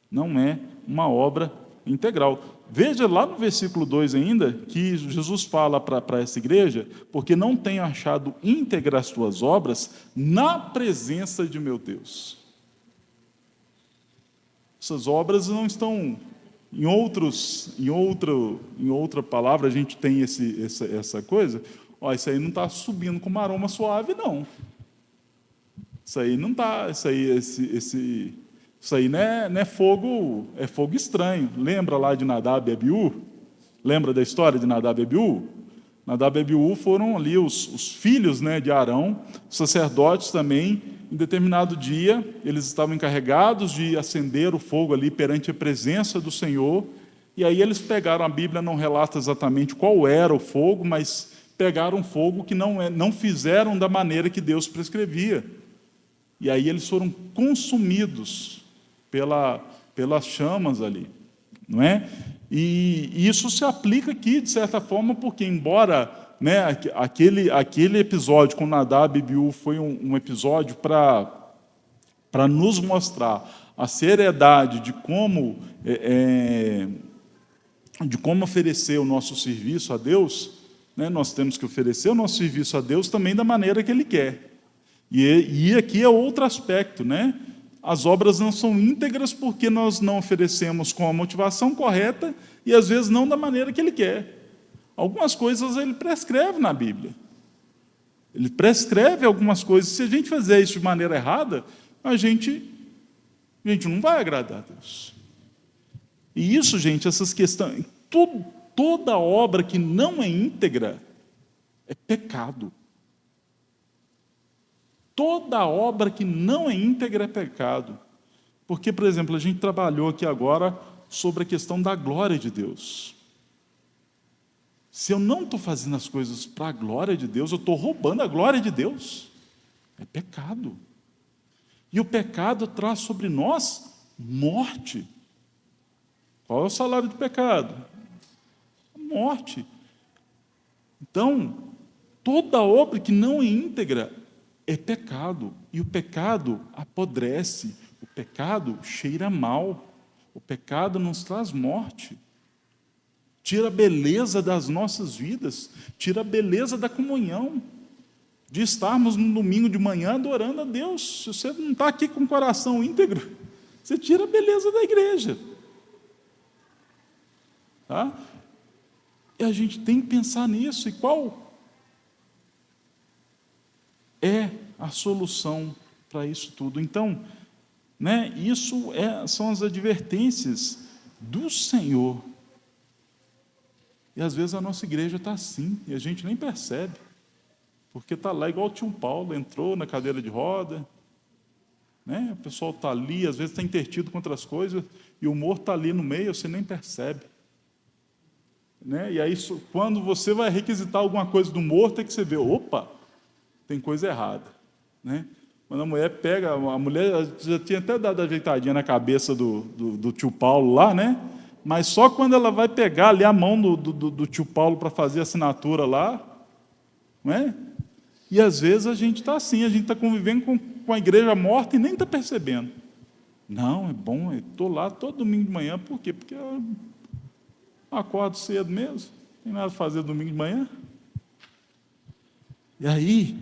Não é uma obra integral. Veja lá no versículo 2 ainda, que Jesus fala para essa igreja, porque não tenho achado íntegras as tuas obras na presença de meu Deus. Essas obras não estão em outra palavra, a gente tem essa coisa, isso aí não está subindo com um aroma suave, não. Isso aí não está, isso aí não é fogo, é fogo estranho. Lembra lá de Nadab e Abiú? Lembra da história de Nadab e Abiú? Nadab e Abiú foram ali os filhos, né, de Arão, sacerdotes também. Em determinado dia, eles estavam encarregados de acender o fogo ali perante a presença do Senhor. E aí eles pegaram, a Bíblia não relata exatamente qual era o fogo, mas pegaram um fogo que não fizeram da maneira que Deus prescrevia. E aí eles foram consumidos pelas chamas ali, não é? E isso se aplica aqui, de certa forma, porque embora, né, aquele episódio com Nadab e Abiú foi um episódio para nos mostrar a seriedade de como oferecer o nosso serviço a Deus, né, nós temos que oferecer o nosso serviço a Deus também da maneira que Ele quer. E aqui é outro aspecto, né? As obras não são íntegras porque nós não oferecemos com a motivação correta e, às vezes, não da maneira que Ele quer. Algumas coisas Ele prescreve na Bíblia. Ele prescreve algumas coisas. Se a gente fizer isso de maneira errada, a gente não vai agradar a Deus. E isso, gente, essas questões... Toda obra que não é íntegra é pecado. Toda obra que não é íntegra é pecado. Porque, por exemplo, a gente trabalhou aqui agora sobre a questão da glória de Deus. Se eu não estou fazendo as coisas para a glória de Deus, eu estou roubando a glória de Deus. É pecado. E o pecado traz sobre nós morte. Qual é o salário do pecado? A morte. Então, toda obra que não é íntegra é pecado, e o pecado apodrece, o pecado cheira mal, o pecado nos traz morte, tira a beleza das nossas vidas, tira a beleza da comunhão, de estarmos no domingo de manhã adorando a Deus. Se você não está aqui com o coração íntegro, você tira a beleza da igreja. Tá? E a gente tem que pensar nisso. E qual é a solução para isso tudo? Então, né, isso são as advertências do Senhor. E às vezes a nossa igreja está assim, e a gente nem percebe. Porque está lá igual o tio Paulo, entrou na cadeira de roda, né? O pessoal está ali, às vezes está intertido com outras coisas, e o morto está ali no meio, você nem percebe. Né? E aí, quando você vai requisitar alguma coisa do morto, é que você vê, opa, tem coisa errada. Né? Quando a mulher pega, a mulher já tinha até dado a ajeitadinha na cabeça do tio Paulo lá, né? Mas só quando ela vai pegar ali a mão do tio Paulo para fazer a assinatura lá, não é? E às vezes a gente está assim, a gente está convivendo com a igreja morta e nem está percebendo. Não, é bom, eu estou lá todo domingo de manhã, por quê? Porque eu acordo cedo mesmo, não tem nada a fazer domingo de manhã. E aí,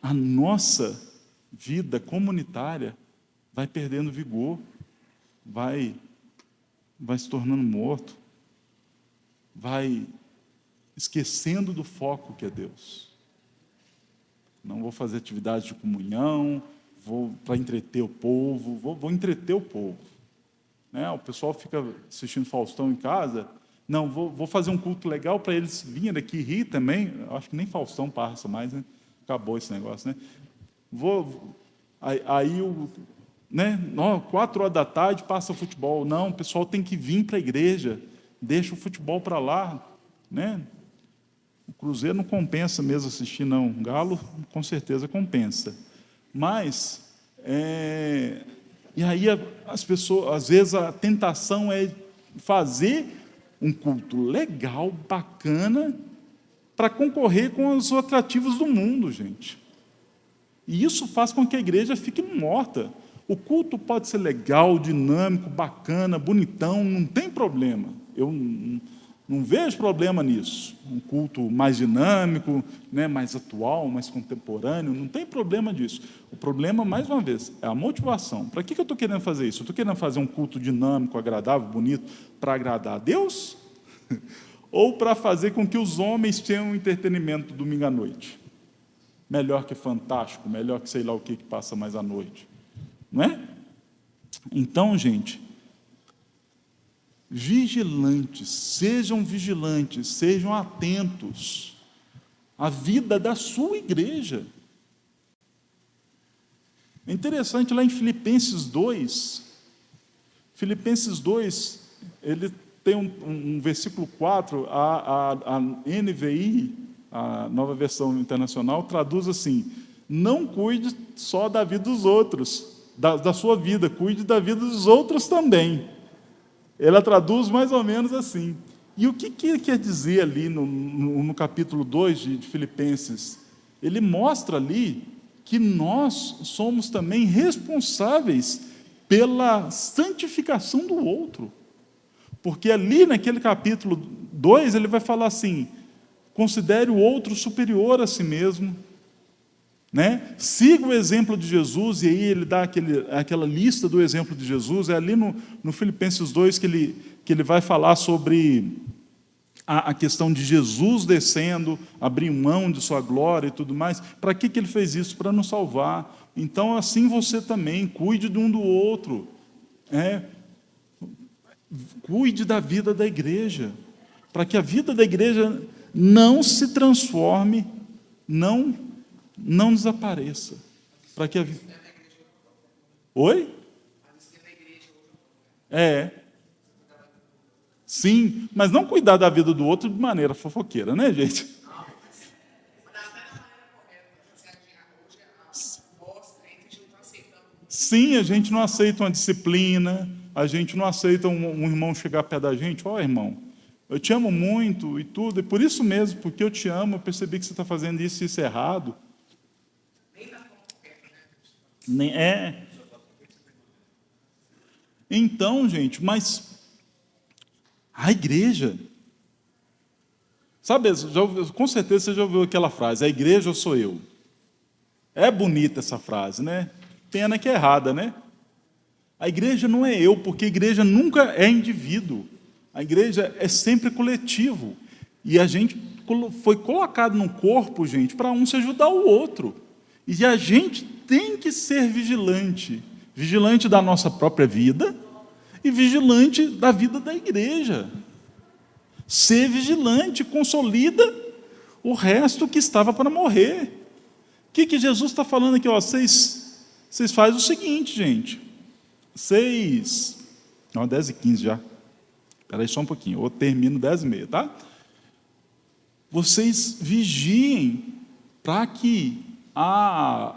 a nossa vida comunitária vai perdendo vigor, vai se tornando morto, vai esquecendo do foco que é Deus. Não vou fazer atividade de comunhão, vou para entreter o povo, vou entreter o povo. Né? O pessoal fica assistindo Faustão em casa, não, vou fazer um culto legal para eles virem aqui rir também. Eu acho que nem Faustão passa mais, né? Acabou esse negócio, né? Né? 4 horas da tarde passa o futebol. Não, o pessoal tem que vir para a igreja, deixa o futebol para lá, né? O Cruzeiro não compensa mesmo assistir, não. O Galo, com certeza, compensa. Mas, e aí as pessoas, às vezes, a tentação é fazer um culto legal, bacana, para concorrer com os atrativos do mundo, gente. E isso faz com que a igreja fique morta. O culto pode ser legal, dinâmico, bacana, bonitão, não tem problema. Eu não vejo problema nisso. Um culto mais dinâmico, né, mais atual, mais contemporâneo, não tem problema disso. O problema, mais uma vez, é a motivação. Para que eu estou querendo fazer isso? Eu estou querendo fazer um culto dinâmico, agradável, bonito, para agradar a Deus? Ou para fazer com que os homens tenham um entretenimento domingo à noite? Melhor que Fantástico, melhor que sei lá o que passa mais à noite. Não é? Então, gente, vigilantes, sejam atentos à vida da sua igreja. É interessante, lá em Filipenses 2, ele tem um versículo 4, a NVI, a Nova Versão Internacional, traduz assim: não cuide só da vida dos outros, da sua vida, cuide da vida dos outros também. Ela traduz mais ou menos assim. E o que ele quer dizer ali no capítulo 2 de Filipenses? Ele mostra ali que nós somos também responsáveis pela santificação do outro. Porque ali naquele capítulo 2, ele vai falar assim: considere o outro superior a si mesmo. Né? Siga o exemplo de Jesus, e aí ele dá aquela lista do exemplo de Jesus. É ali no Filipenses 2 que ele vai falar sobre a questão de Jesus descendo, abrir mão de sua glória e tudo mais. Para que ele fez isso? Para nos salvar. Então, assim você também, cuide de um do outro. Cuide da vida da igreja, para que a vida da igreja não se transforme, não desapareça. Para que a vida... Oi? Sim, mas não cuidar da vida do outro de maneira fofoqueira, né, gente? Sim, a gente não aceita uma disciplina, a gente não aceita um irmão chegar perto da gente: ó, irmão, eu te amo muito e tudo, e por isso mesmo, porque eu te amo, eu percebi que você está fazendo isso e isso é errado. Então, gente, mas a igreja, sabe, com certeza você já ouviu aquela frase: a igreja sou eu. É bonita essa frase, né? Pena que é errada, né? A igreja não é eu, porque a igreja nunca é indivíduo. A igreja é sempre coletivo. E a gente foi colocado num corpo, gente, para um se ajudar o outro. E a gente tem que ser vigilante. Vigilante da nossa própria vida e vigilante da vida da igreja. Ser vigilante consolida o resto que estava para morrer. O que Jesus está falando aqui? Vocês fazem o seguinte, gente. 10h15 já. Espera aí só um pouquinho. Eu termino 10h30, tá? Vocês vigiem para que a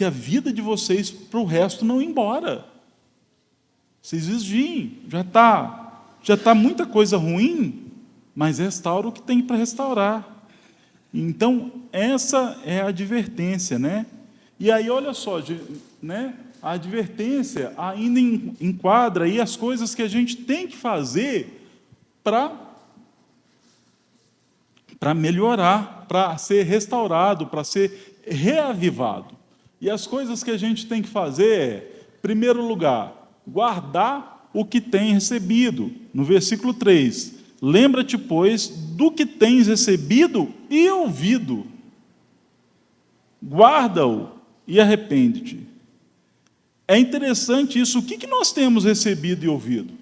vida de vocês para o resto não ir embora. Vocês vigiem. Já está muita coisa ruim, mas restaura o que tem para restaurar. Então, essa é a advertência, né? E aí, olha só, né? A advertência ainda enquadra aí as coisas que a gente tem que fazer para melhorar, para ser restaurado, para ser reavivado. E as coisas que a gente tem que fazer é, em primeiro lugar, guardar o que tem recebido. No versículo 3, lembra-te, pois, do que tens recebido e ouvido. Guarda-o e arrepende-te. É interessante isso. O que nós temos recebido e ouvido?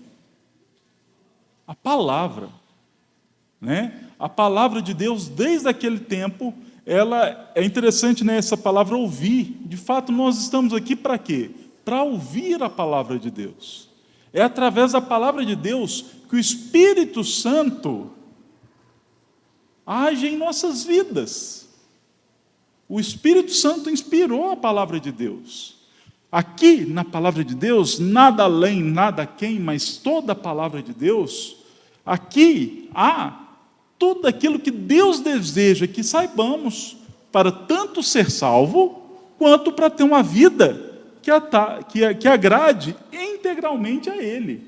A palavra, né? A palavra de Deus, desde aquele tempo, ela é interessante, né, essa palavra ouvir. De fato, nós estamos aqui para quê? Para ouvir a palavra de Deus. É através da palavra de Deus que o Espírito Santo age em nossas vidas. O Espírito Santo inspirou a palavra de Deus. Aqui, na palavra de Deus, nada além, nada quem, mas toda a palavra de Deus, aqui há tudo aquilo que Deus deseja que saibamos para tanto ser salvo, quanto para ter uma vida que agrade integralmente a Ele.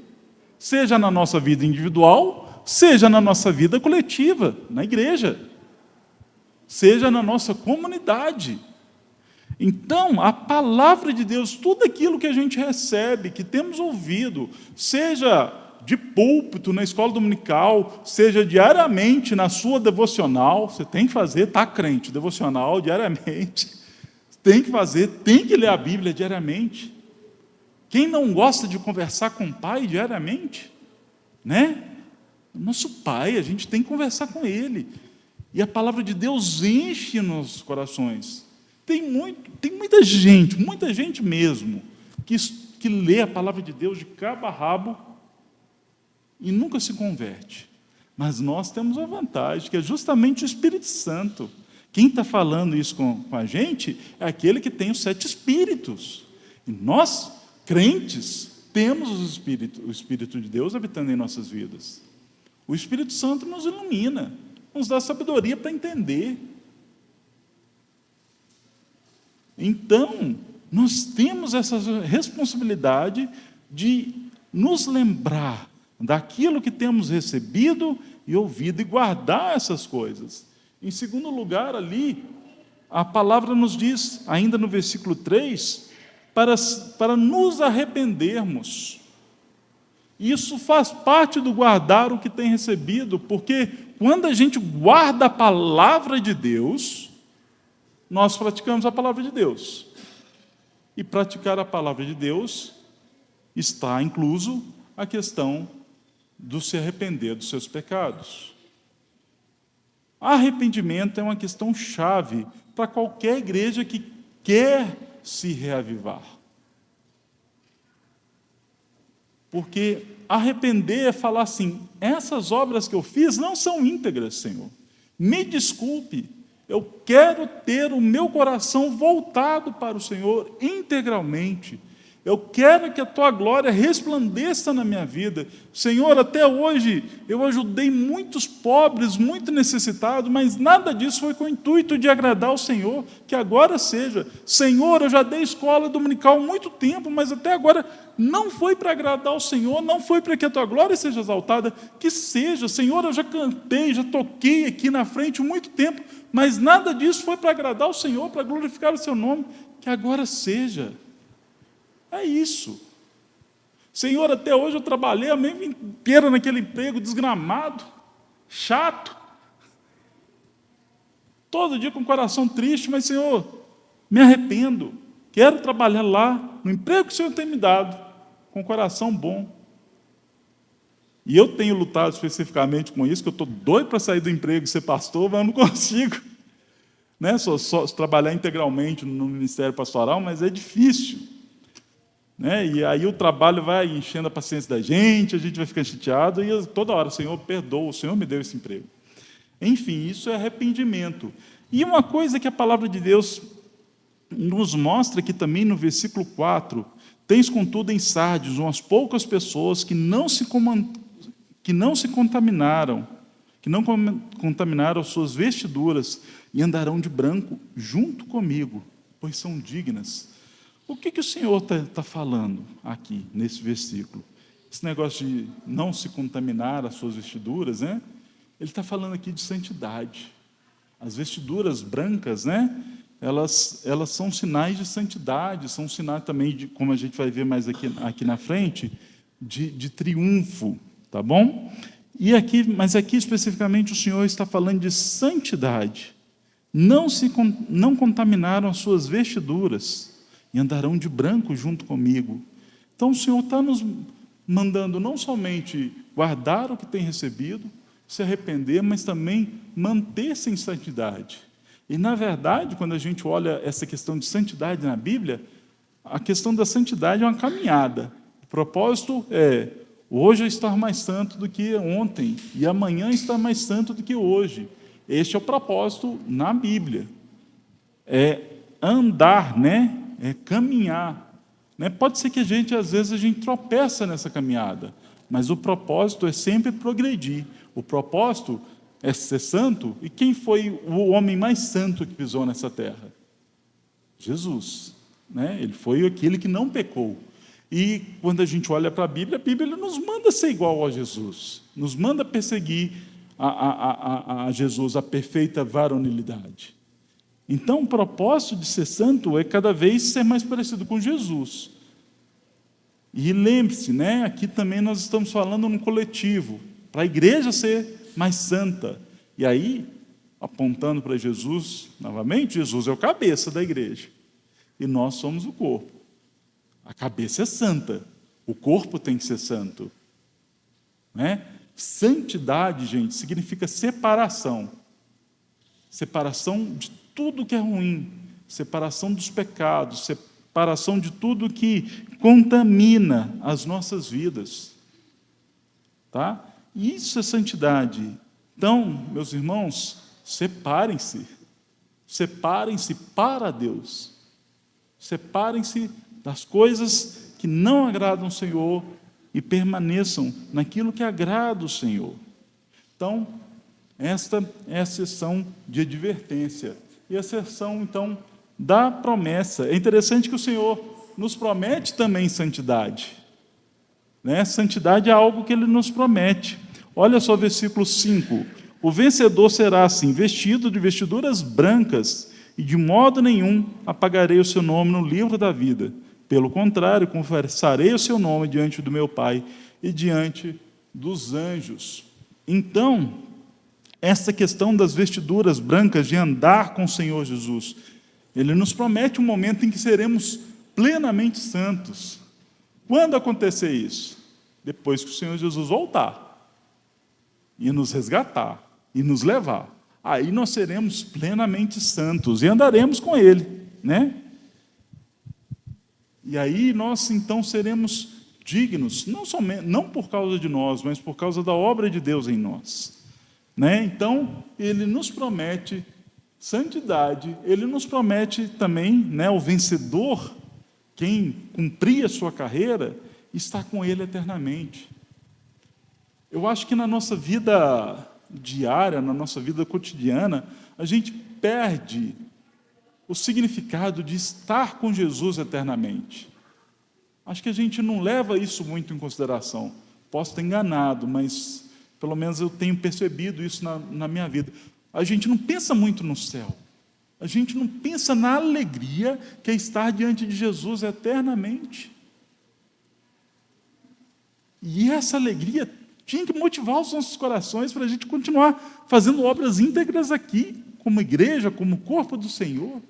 Seja na nossa vida individual, seja na nossa vida coletiva, na igreja, seja na nossa comunidade. Então, a palavra de Deus, tudo aquilo que a gente recebe, que temos ouvido, seja de púlpito, na escola dominical, seja diariamente na sua devocional, você tem que fazer, tá, crente, devocional diariamente, tem que fazer, tem que ler a Bíblia diariamente. Quem não gosta de conversar com o Pai diariamente? Né? Nosso Pai, a gente tem que conversar com Ele. E a palavra de Deus enche nos corações. Tem muita gente mesmo, que lê a palavra de Deus de cabo a rabo e nunca se converte. Mas nós temos a vantagem, que é justamente o Espírito Santo. Quem está falando isso com a gente é aquele que tem os 7 Espíritos. E nós, crentes, temos o Espírito de Deus habitando em nossas vidas. O Espírito Santo nos ilumina, nos dá sabedoria para entender. Então, nós temos essa responsabilidade de nos lembrar daquilo que temos recebido e ouvido e guardar essas coisas. Em segundo lugar, ali, a palavra nos diz, ainda no versículo 3, para nos arrependermos. Isso faz parte do guardar o que tem recebido, porque quando a gente guarda a palavra de Deus, nós praticamos a palavra de Deus. E praticar a palavra de Deus está incluso a questão do se arrepender dos seus pecados. Arrependimento é uma questão chave para qualquer igreja que quer se reavivar. Porque arrepender é falar assim, essas obras que eu fiz não são íntegras, Senhor. Me desculpe, eu quero ter o meu coração voltado para o Senhor integralmente. Eu quero que a Tua glória resplandeça na minha vida. Senhor, até hoje eu ajudei muitos pobres, muito necessitados, mas nada disso foi com o intuito de agradar ao Senhor, que agora seja. Senhor, eu já dei escola dominical há muito tempo, mas até agora não foi para agradar ao Senhor, não foi para que a Tua glória seja exaltada, que seja. Senhor, eu já cantei, já toquei aqui na frente há muito tempo, mas nada disso foi para agradar ao Senhor, para glorificar o Seu nome, que agora seja. É isso. Senhor, até hoje eu trabalhei a manhã inteira naquele emprego desgramado, chato. Todo dia com o coração triste, mas, Senhor, me arrependo. Quero trabalhar lá, no emprego que o Senhor tem me dado, com o coração bom. E eu tenho lutado especificamente com isso, que eu estou doido para sair do emprego e ser pastor, mas eu não consigo. Né? Só trabalhar integralmente no ministério pastoral, mas é difícil. Né? E aí o trabalho vai enchendo a paciência da gente, a gente vai ficando chateado, e toda hora, Senhor, perdoa, o Senhor me deu esse emprego. Enfim, isso é arrependimento. E uma coisa que a palavra de Deus nos mostra aqui também no versículo 4, tens contudo em Sardes umas poucas pessoas que não contaminaram suas vestiduras e andarão de branco junto comigo, pois são dignas. O que o Senhor está falando aqui, nesse versículo? Esse negócio de não se contaminar as suas vestiduras, né? Ele está falando aqui de santidade. As vestiduras brancas, né? Elas são sinais de santidade, são sinais também, de, como a gente vai ver mais aqui na frente, de triunfo, tá bom? Mas aqui especificamente o Senhor está falando de santidade. Não contaminaram as suas vestiduras e andarão de branco junto comigo. Então o Senhor está nos mandando não somente guardar o que tem recebido, se arrepender, mas também manter-se em santidade. E, na verdade, quando a gente olha essa questão de santidade na Bíblia, a questão da santidade é uma caminhada. O propósito é, hoje eu estar mais santo do que ontem, e amanhã estar mais santo do que hoje. Este é o propósito na Bíblia. É andar, né? É caminhar. Né? Pode ser que às vezes a gente tropeça nessa caminhada, mas o propósito é sempre progredir. O propósito é ser santo. E quem foi o homem mais santo que pisou nessa terra? Jesus. Né? Ele foi aquele que não pecou. E quando a gente olha para a Bíblia nos manda ser igual a Jesus. Nos manda perseguir a Jesus, a perfeita varonilidade. Então, o propósito de ser santo é cada vez ser mais parecido com Jesus. E lembre-se, né, aqui também nós estamos falando num coletivo, para a igreja ser mais santa. E aí, apontando para Jesus, novamente, Jesus é o cabeça da igreja. E nós somos o corpo. A cabeça é santa, o corpo tem que ser santo. Né? Santidade, gente, significa separação. Separação de tudo que é ruim, separação dos pecados, separação de tudo que contamina as nossas vidas. Tá? Isso é santidade. Então, meus irmãos, separem-se. Separem-se para Deus. Separem-se das coisas que não agradam o Senhor e permaneçam naquilo que agrada o Senhor. Então, esta é a sessão de advertência. E a sessão, então, da promessa. É interessante que o Senhor nos promete também santidade. Né? Santidade é algo que Ele nos promete. Olha só o versículo 5. O vencedor será assim, vestido de vestiduras brancas, e de modo nenhum apagarei o seu nome no livro da vida. Pelo contrário, confessarei o seu nome diante do meu Pai e diante dos anjos. Então, essa questão das vestiduras brancas, de andar com o Senhor Jesus, Ele nos promete um momento em que seremos plenamente santos. Quando acontecer isso? Depois que o Senhor Jesus voltar e nos resgatar e nos levar. Aí nós seremos plenamente santos e andaremos com Ele, né? E aí nós então seremos dignos, não por causa de nós, mas por causa da obra de Deus em nós. Né? Então, Ele nos promete santidade, Ele nos promete também, né, o vencedor, quem cumprir a sua carreira, está com Ele eternamente. Eu acho que na nossa vida diária, na nossa vida cotidiana, a gente perde o significado de estar com Jesus eternamente. Acho que a gente não leva isso muito em consideração. Posso estar enganado, mas pelo menos eu tenho percebido isso na minha vida. A gente não pensa muito no céu. A gente não pensa na alegria que é estar diante de Jesus eternamente. E essa alegria tinha que motivar os nossos corações para a gente continuar fazendo obras íntegras aqui, como igreja, como corpo do Senhor.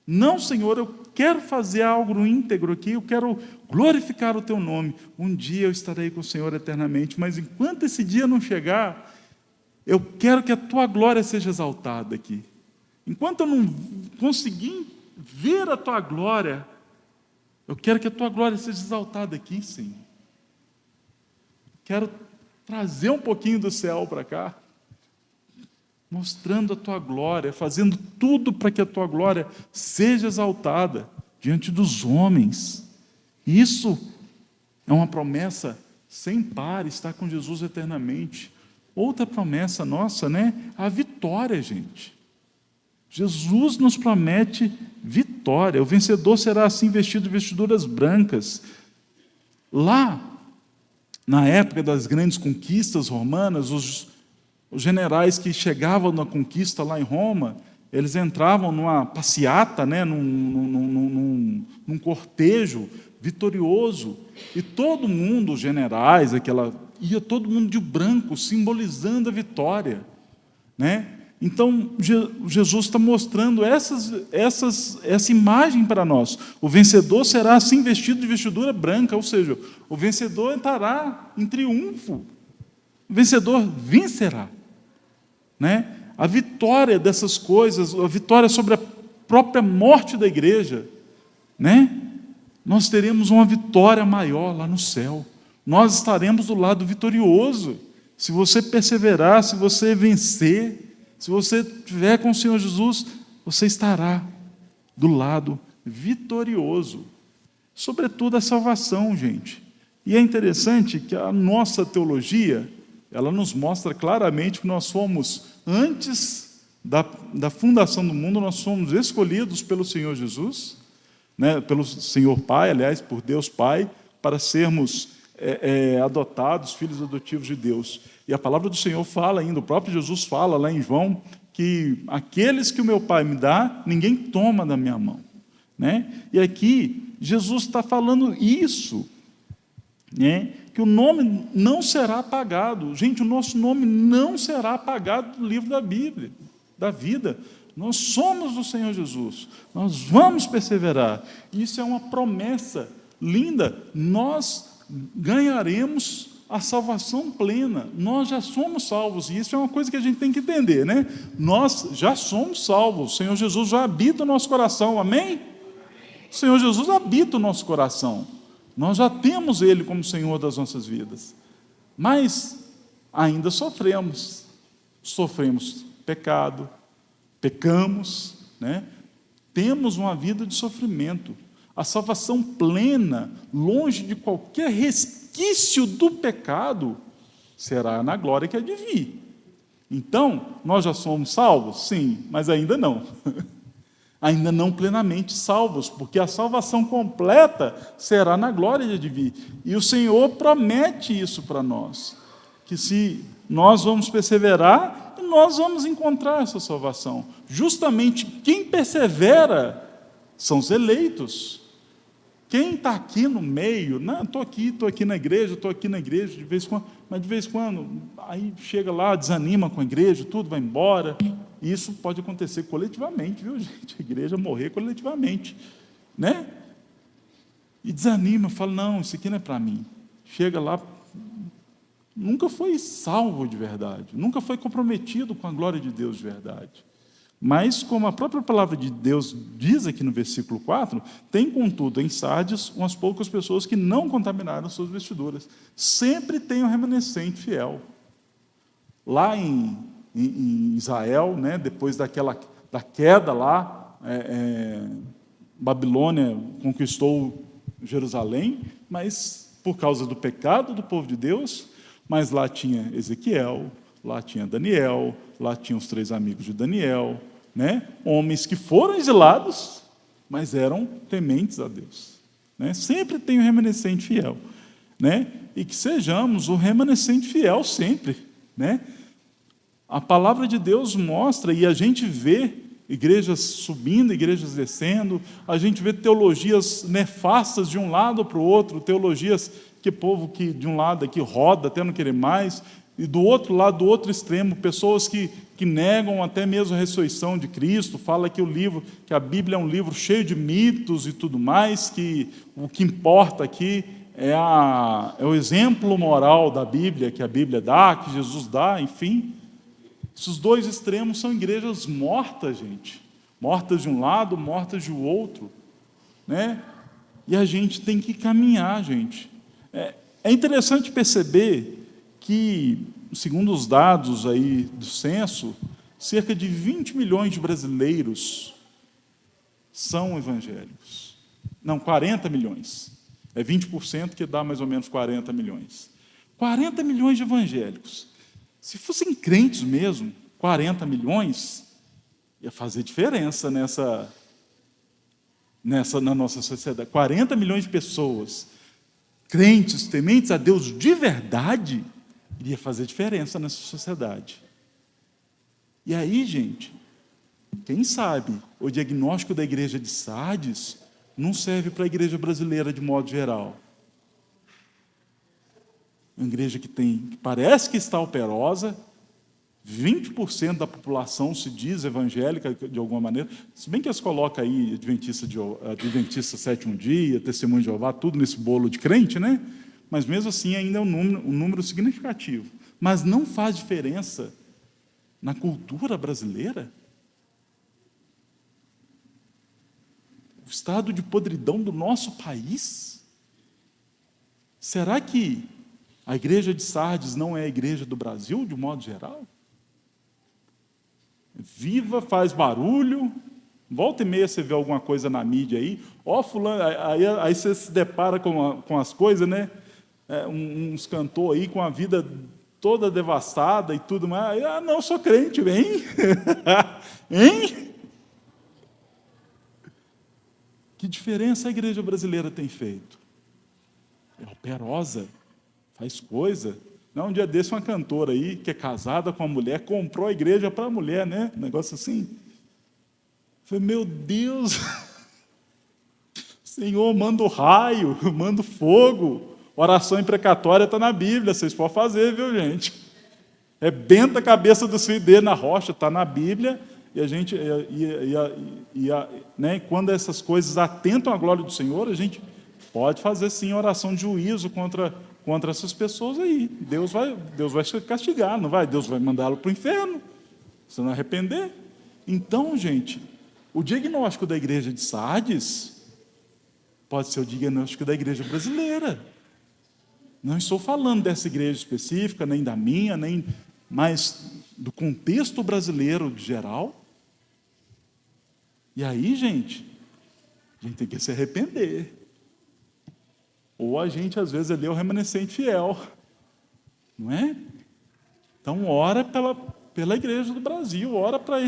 Não, Senhor, eu quero fazer algo íntegro aqui, eu quero glorificar o Teu nome. Um dia eu estarei com o Senhor eternamente, mas enquanto esse dia não chegar, eu quero que a Tua glória seja exaltada aqui. Enquanto eu não conseguir ver a Tua glória, eu quero que a Tua glória seja exaltada aqui, Senhor. Quero trazer um pouquinho do céu para cá, mostrando a Tua glória, fazendo tudo para que a Tua glória seja exaltada diante dos homens. Isso é uma promessa sem par, estar com Jesus eternamente. Outra promessa nossa, né? A vitória, gente. Jesus nos promete vitória. O vencedor será assim vestido de vestiduras brancas. Lá, na época das grandes conquistas romanas, os generais que chegavam na conquista lá em Roma, eles entravam numa passeata, né, num cortejo vitorioso, e todo mundo, os generais, ia todo mundo de branco, simbolizando a vitória, né? Então, Jesus está mostrando essa imagem para nós. O vencedor será assim vestido de vestidura branca, ou seja, o vencedor entrará em triunfo. O vencedor vencerá. Né? A vitória dessas coisas, a vitória sobre a própria morte da igreja, né? Nós teremos uma vitória maior lá no céu. Nós estaremos do lado vitorioso. Se você perseverar, se você vencer, se você estiver com o Senhor Jesus, você estará do lado vitorioso. Sobretudo a salvação, gente. E é interessante que a nossa teologia, ela nos mostra claramente que nós fomos, antes da fundação do mundo, nós fomos escolhidos pelo Senhor Jesus, né, pelo Senhor Pai, aliás, por Deus Pai, para sermos adotados, filhos adotivos de Deus. E a palavra do Senhor fala ainda, o próprio Jesus fala lá em João, que aqueles que o meu Pai me dá, ninguém toma da minha mão. Né? E aqui, Jesus está falando isso, né? Que o nome não será apagado. Gente, o nosso nome não será apagado do livro da Bíblia, da vida. Nós somos do Senhor Jesus, nós vamos perseverar. Isso é uma promessa linda. Nós ganharemos a salvação plena. Nós já somos salvos, e isso é uma coisa que a gente tem que entender, né? Nós já somos salvos. O Senhor Jesus já habita o nosso coração, amém? O Senhor Jesus habita o nosso coração. Nós já temos Ele como Senhor das nossas vidas. Mas ainda sofremos pecado, pecamos, né? Temos uma vida de sofrimento. A salvação plena, longe de qualquer resquício do pecado, será na glória que há de vir. Então, nós já somos salvos? Sim, mas ainda não. Ainda não plenamente salvos, porque a salvação completa será na glória de vir. E o Senhor promete isso para nós, que se nós vamos perseverar, nós vamos encontrar essa salvação. Justamente quem persevera são os eleitos. Quem está aqui no meio, não, estou aqui na igreja, de vez em quando, mas de vez em quando, aí chega lá, desanima com a igreja, tudo vai embora. Isso pode acontecer coletivamente, viu, gente? A igreja morrer coletivamente, né? E desanima, fala, não, isso aqui não é para mim. Chega lá, nunca foi salvo de verdade, nunca foi comprometido com a glória de Deus de verdade. Mas, como a própria palavra de Deus diz aqui no versículo 4, tem, contudo, em Sardes, umas poucas pessoas que não contaminaram suas vestiduras. Sempre tem um remanescente fiel. Lá em Israel, né, depois da queda lá, Babilônia conquistou Jerusalém, mas por causa do pecado do povo de Deus, mas lá tinha Ezequiel, lá tinha Daniel, lá tinham os 3 amigos de Daniel, né? Homens que foram exilados, mas eram tementes a Deus. Né? Sempre tem um remanescente fiel. Né? E que sejamos o remanescente fiel sempre. Né? A palavra de Deus mostra, e a gente vê igrejas subindo, igrejas descendo, a gente vê teologias nefastas de um lado para o outro, teologias porque povo que de um lado aqui roda até não querer mais, e do outro lado, do outro extremo, pessoas que negam até mesmo a ressurreição de Cristo, fala que que a Bíblia é um livro cheio de mitos e tudo mais, que o que importa aqui é o exemplo moral da Bíblia, que a Bíblia dá, que Jesus dá, enfim. Esses dois extremos são igrejas mortas, gente. Mortas de um lado, mortas do outro, né? E a gente tem que caminhar, gente. É interessante perceber que, segundo os dados aí do censo, cerca de 20 milhões de brasileiros são evangélicos. Não, 40 milhões. É 20% que dá mais ou menos 40 milhões. 40 milhões de evangélicos. Se fossem crentes mesmo, 40 milhões, ia fazer diferença na nossa sociedade. 40 milhões de pessoas, crentes, tementes a Deus de verdade, iria fazer diferença nessa sociedade. E aí, gente, quem sabe o diagnóstico da igreja de Sardes não serve para a igreja brasileira de modo geral. Uma igreja que parece que está operosa, 20% da população se diz evangélica de alguma maneira, se bem que eles colocam aí Adventista sétimo dia, Testemunho de Jeová, tudo nesse bolo de crente, né? Mas mesmo assim ainda é um número significativo. Mas não faz diferença na cultura brasileira? O estado de podridão do nosso país? Será que a igreja de Sardes não é a igreja do Brasil, de modo geral? Viva, faz barulho, volta e meia você vê alguma coisa na mídia aí, fulano, aí você se depara com as coisas, né? Uns cantores aí com a vida toda devastada e tudo mais. Não, sou crente, hein? Hein? Que diferença a igreja brasileira tem feito? É operosa, faz coisa. Não, um dia desse, uma cantora aí, que é casada com uma mulher, comprou a igreja para a mulher, né? Um negócio assim. Eu falei, meu Deus, Senhor, manda o raio, manda o fogo. Oração imprecatória está na Bíblia, vocês podem fazer, viu, gente? Benta a cabeça do filho dele na rocha, está na Bíblia, e a gente, né, quando essas coisas atentam à glória do Senhor, a gente pode fazer sim oração de juízo contra essas pessoas aí. Deus vai castigar, não vai? Deus vai mandá-lo para o inferno, se não arrepender. Então, gente, o diagnóstico da igreja de Sardes pode ser o diagnóstico da igreja brasileira. Não estou falando dessa igreja específica, nem da minha, mas do contexto brasileiro de geral. E aí, gente, a gente tem que se arrepender. Ou a gente, às vezes, é o remanescente fiel. Não é? Então, ora pela igreja do Brasil, ora para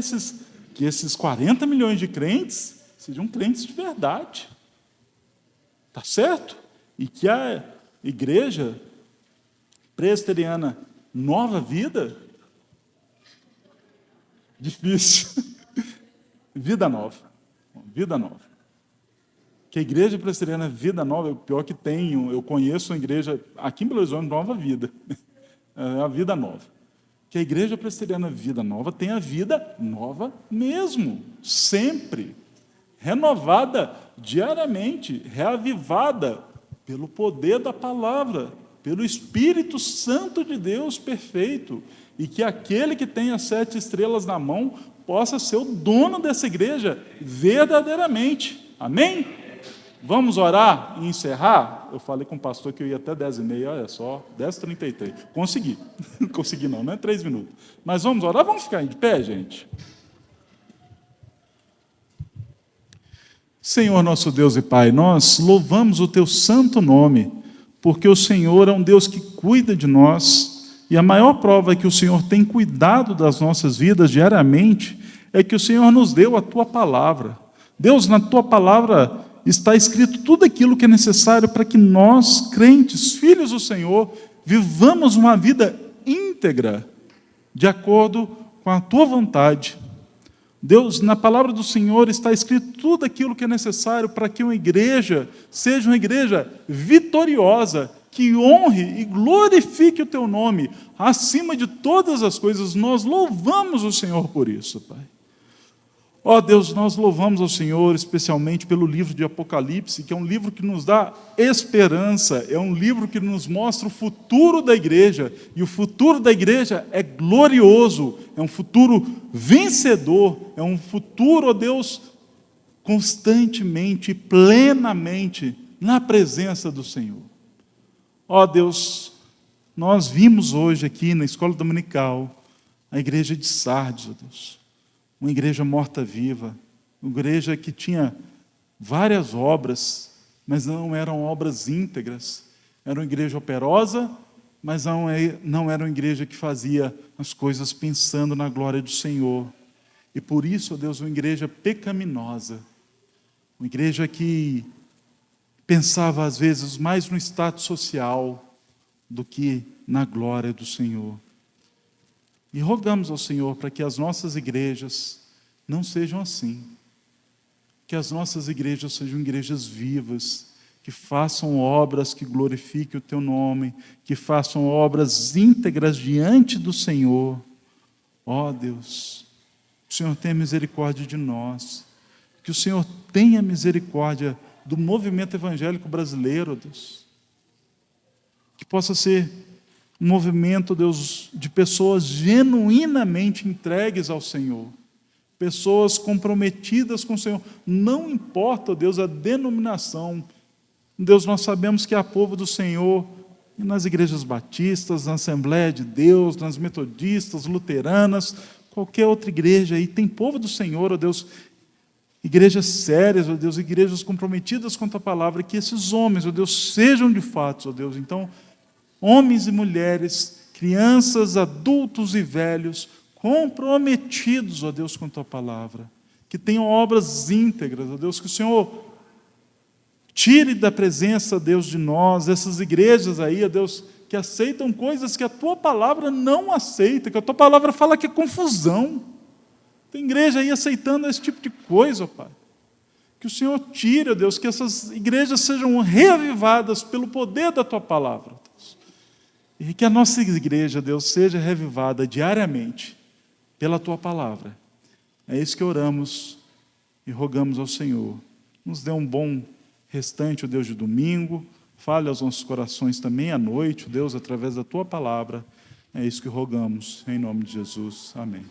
que esses 40 milhões de crentes sejam crentes de verdade. Tá certo? E que a igreja presbiteriana Nova Vida, difícil, vida nova, que a igreja presbiteriana Vida Nova, é o pior que tenho, eu conheço uma igreja aqui em Belo Horizonte, Nova Vida, é a Vida Nova, que a igreja presbiteriana Vida Nova tem a vida nova mesmo, sempre, renovada diariamente, reavivada pelo poder da palavra, pelo Espírito Santo de Deus perfeito, e que aquele que tem as 7 estrelas na mão possa ser o dono dessa igreja verdadeiramente. Amém? Vamos orar e encerrar? Eu falei com o pastor que eu ia até 10h30, olha só, 10h33. Consegui. Consegui não é 3 minutos. Mas vamos orar, vamos ficar de pé, gente? Senhor nosso Deus e Pai, nós louvamos o Teu santo nome, porque o Senhor é um Deus que cuida de nós, e a maior prova que o Senhor tem cuidado das nossas vidas diariamente é que o Senhor nos deu a Tua palavra. Deus, na Tua palavra está escrito tudo aquilo que é necessário para que nós, crentes, filhos do Senhor, vivamos uma vida íntegra, de acordo com a Tua vontade. Deus, na palavra do Senhor está escrito tudo aquilo que é necessário para que uma igreja seja uma igreja vitoriosa, que honre e glorifique o teu nome acima de todas as coisas. Nós louvamos o Senhor por isso, Pai. Ó Deus, nós louvamos ao Senhor especialmente pelo livro de Apocalipse, que é um livro que nos dá esperança, é um livro que nos mostra o futuro da igreja, e o futuro da igreja é glorioso, é um futuro vencedor, é um futuro, ó Deus, constantemente, plenamente na presença do Senhor. Ó Deus, nós vimos hoje aqui na escola dominical a igreja de Sardes, ó Deus, uma igreja morta-viva, uma igreja que tinha várias obras, mas não eram obras íntegras. Era uma igreja operosa, mas não era uma igreja que fazia as coisas pensando na glória do Senhor. E por isso, ó Deus, uma igreja pecaminosa, uma igreja que pensava às vezes mais no status social do que na glória do Senhor. E rogamos ao Senhor para que as nossas igrejas não sejam assim. Que as nossas igrejas sejam igrejas vivas, que façam obras que glorifiquem o Teu nome, que façam obras íntegras diante do Senhor. Ó Deus, que o Senhor tenha misericórdia de nós, que o Senhor tenha misericórdia do movimento evangélico brasileiro, ó Deus. Que possa ser um movimento, Deus, de pessoas genuinamente entregues ao Senhor, pessoas comprometidas com o Senhor. Não importa, Deus, a denominação. Deus, nós sabemos que há povo do Senhor nas igrejas batistas, na Assembleia de Deus, nas metodistas, luteranas, qualquer outra igreja aí, tem povo do Senhor, ó Deus, igrejas sérias, ó Deus, igrejas comprometidas com a Tua palavra, que esses homens, ó Deus, sejam de fato, ó Deus, então, homens e mulheres, crianças, adultos e velhos, comprometidos, ó Deus, com a Tua palavra, que tenham obras íntegras, ó Deus, que o Senhor tire da presença, Deus, de nós, essas igrejas aí, ó Deus, que aceitam coisas que a Tua palavra não aceita, que a Tua palavra fala que é confusão. Tem igreja aí aceitando esse tipo de coisa, ó Pai. Que o Senhor tire, ó Deus, que essas igrejas sejam reavivadas pelo poder da Tua palavra, Deus. E que a nossa igreja, Deus, seja revivada diariamente pela Tua palavra. É isso que oramos e rogamos ao Senhor. Nos dê um bom restante, ó Deus, de domingo. Fale aos nossos corações também à noite, ó Deus, através da Tua palavra. É isso que rogamos, em nome de Jesus. Amém.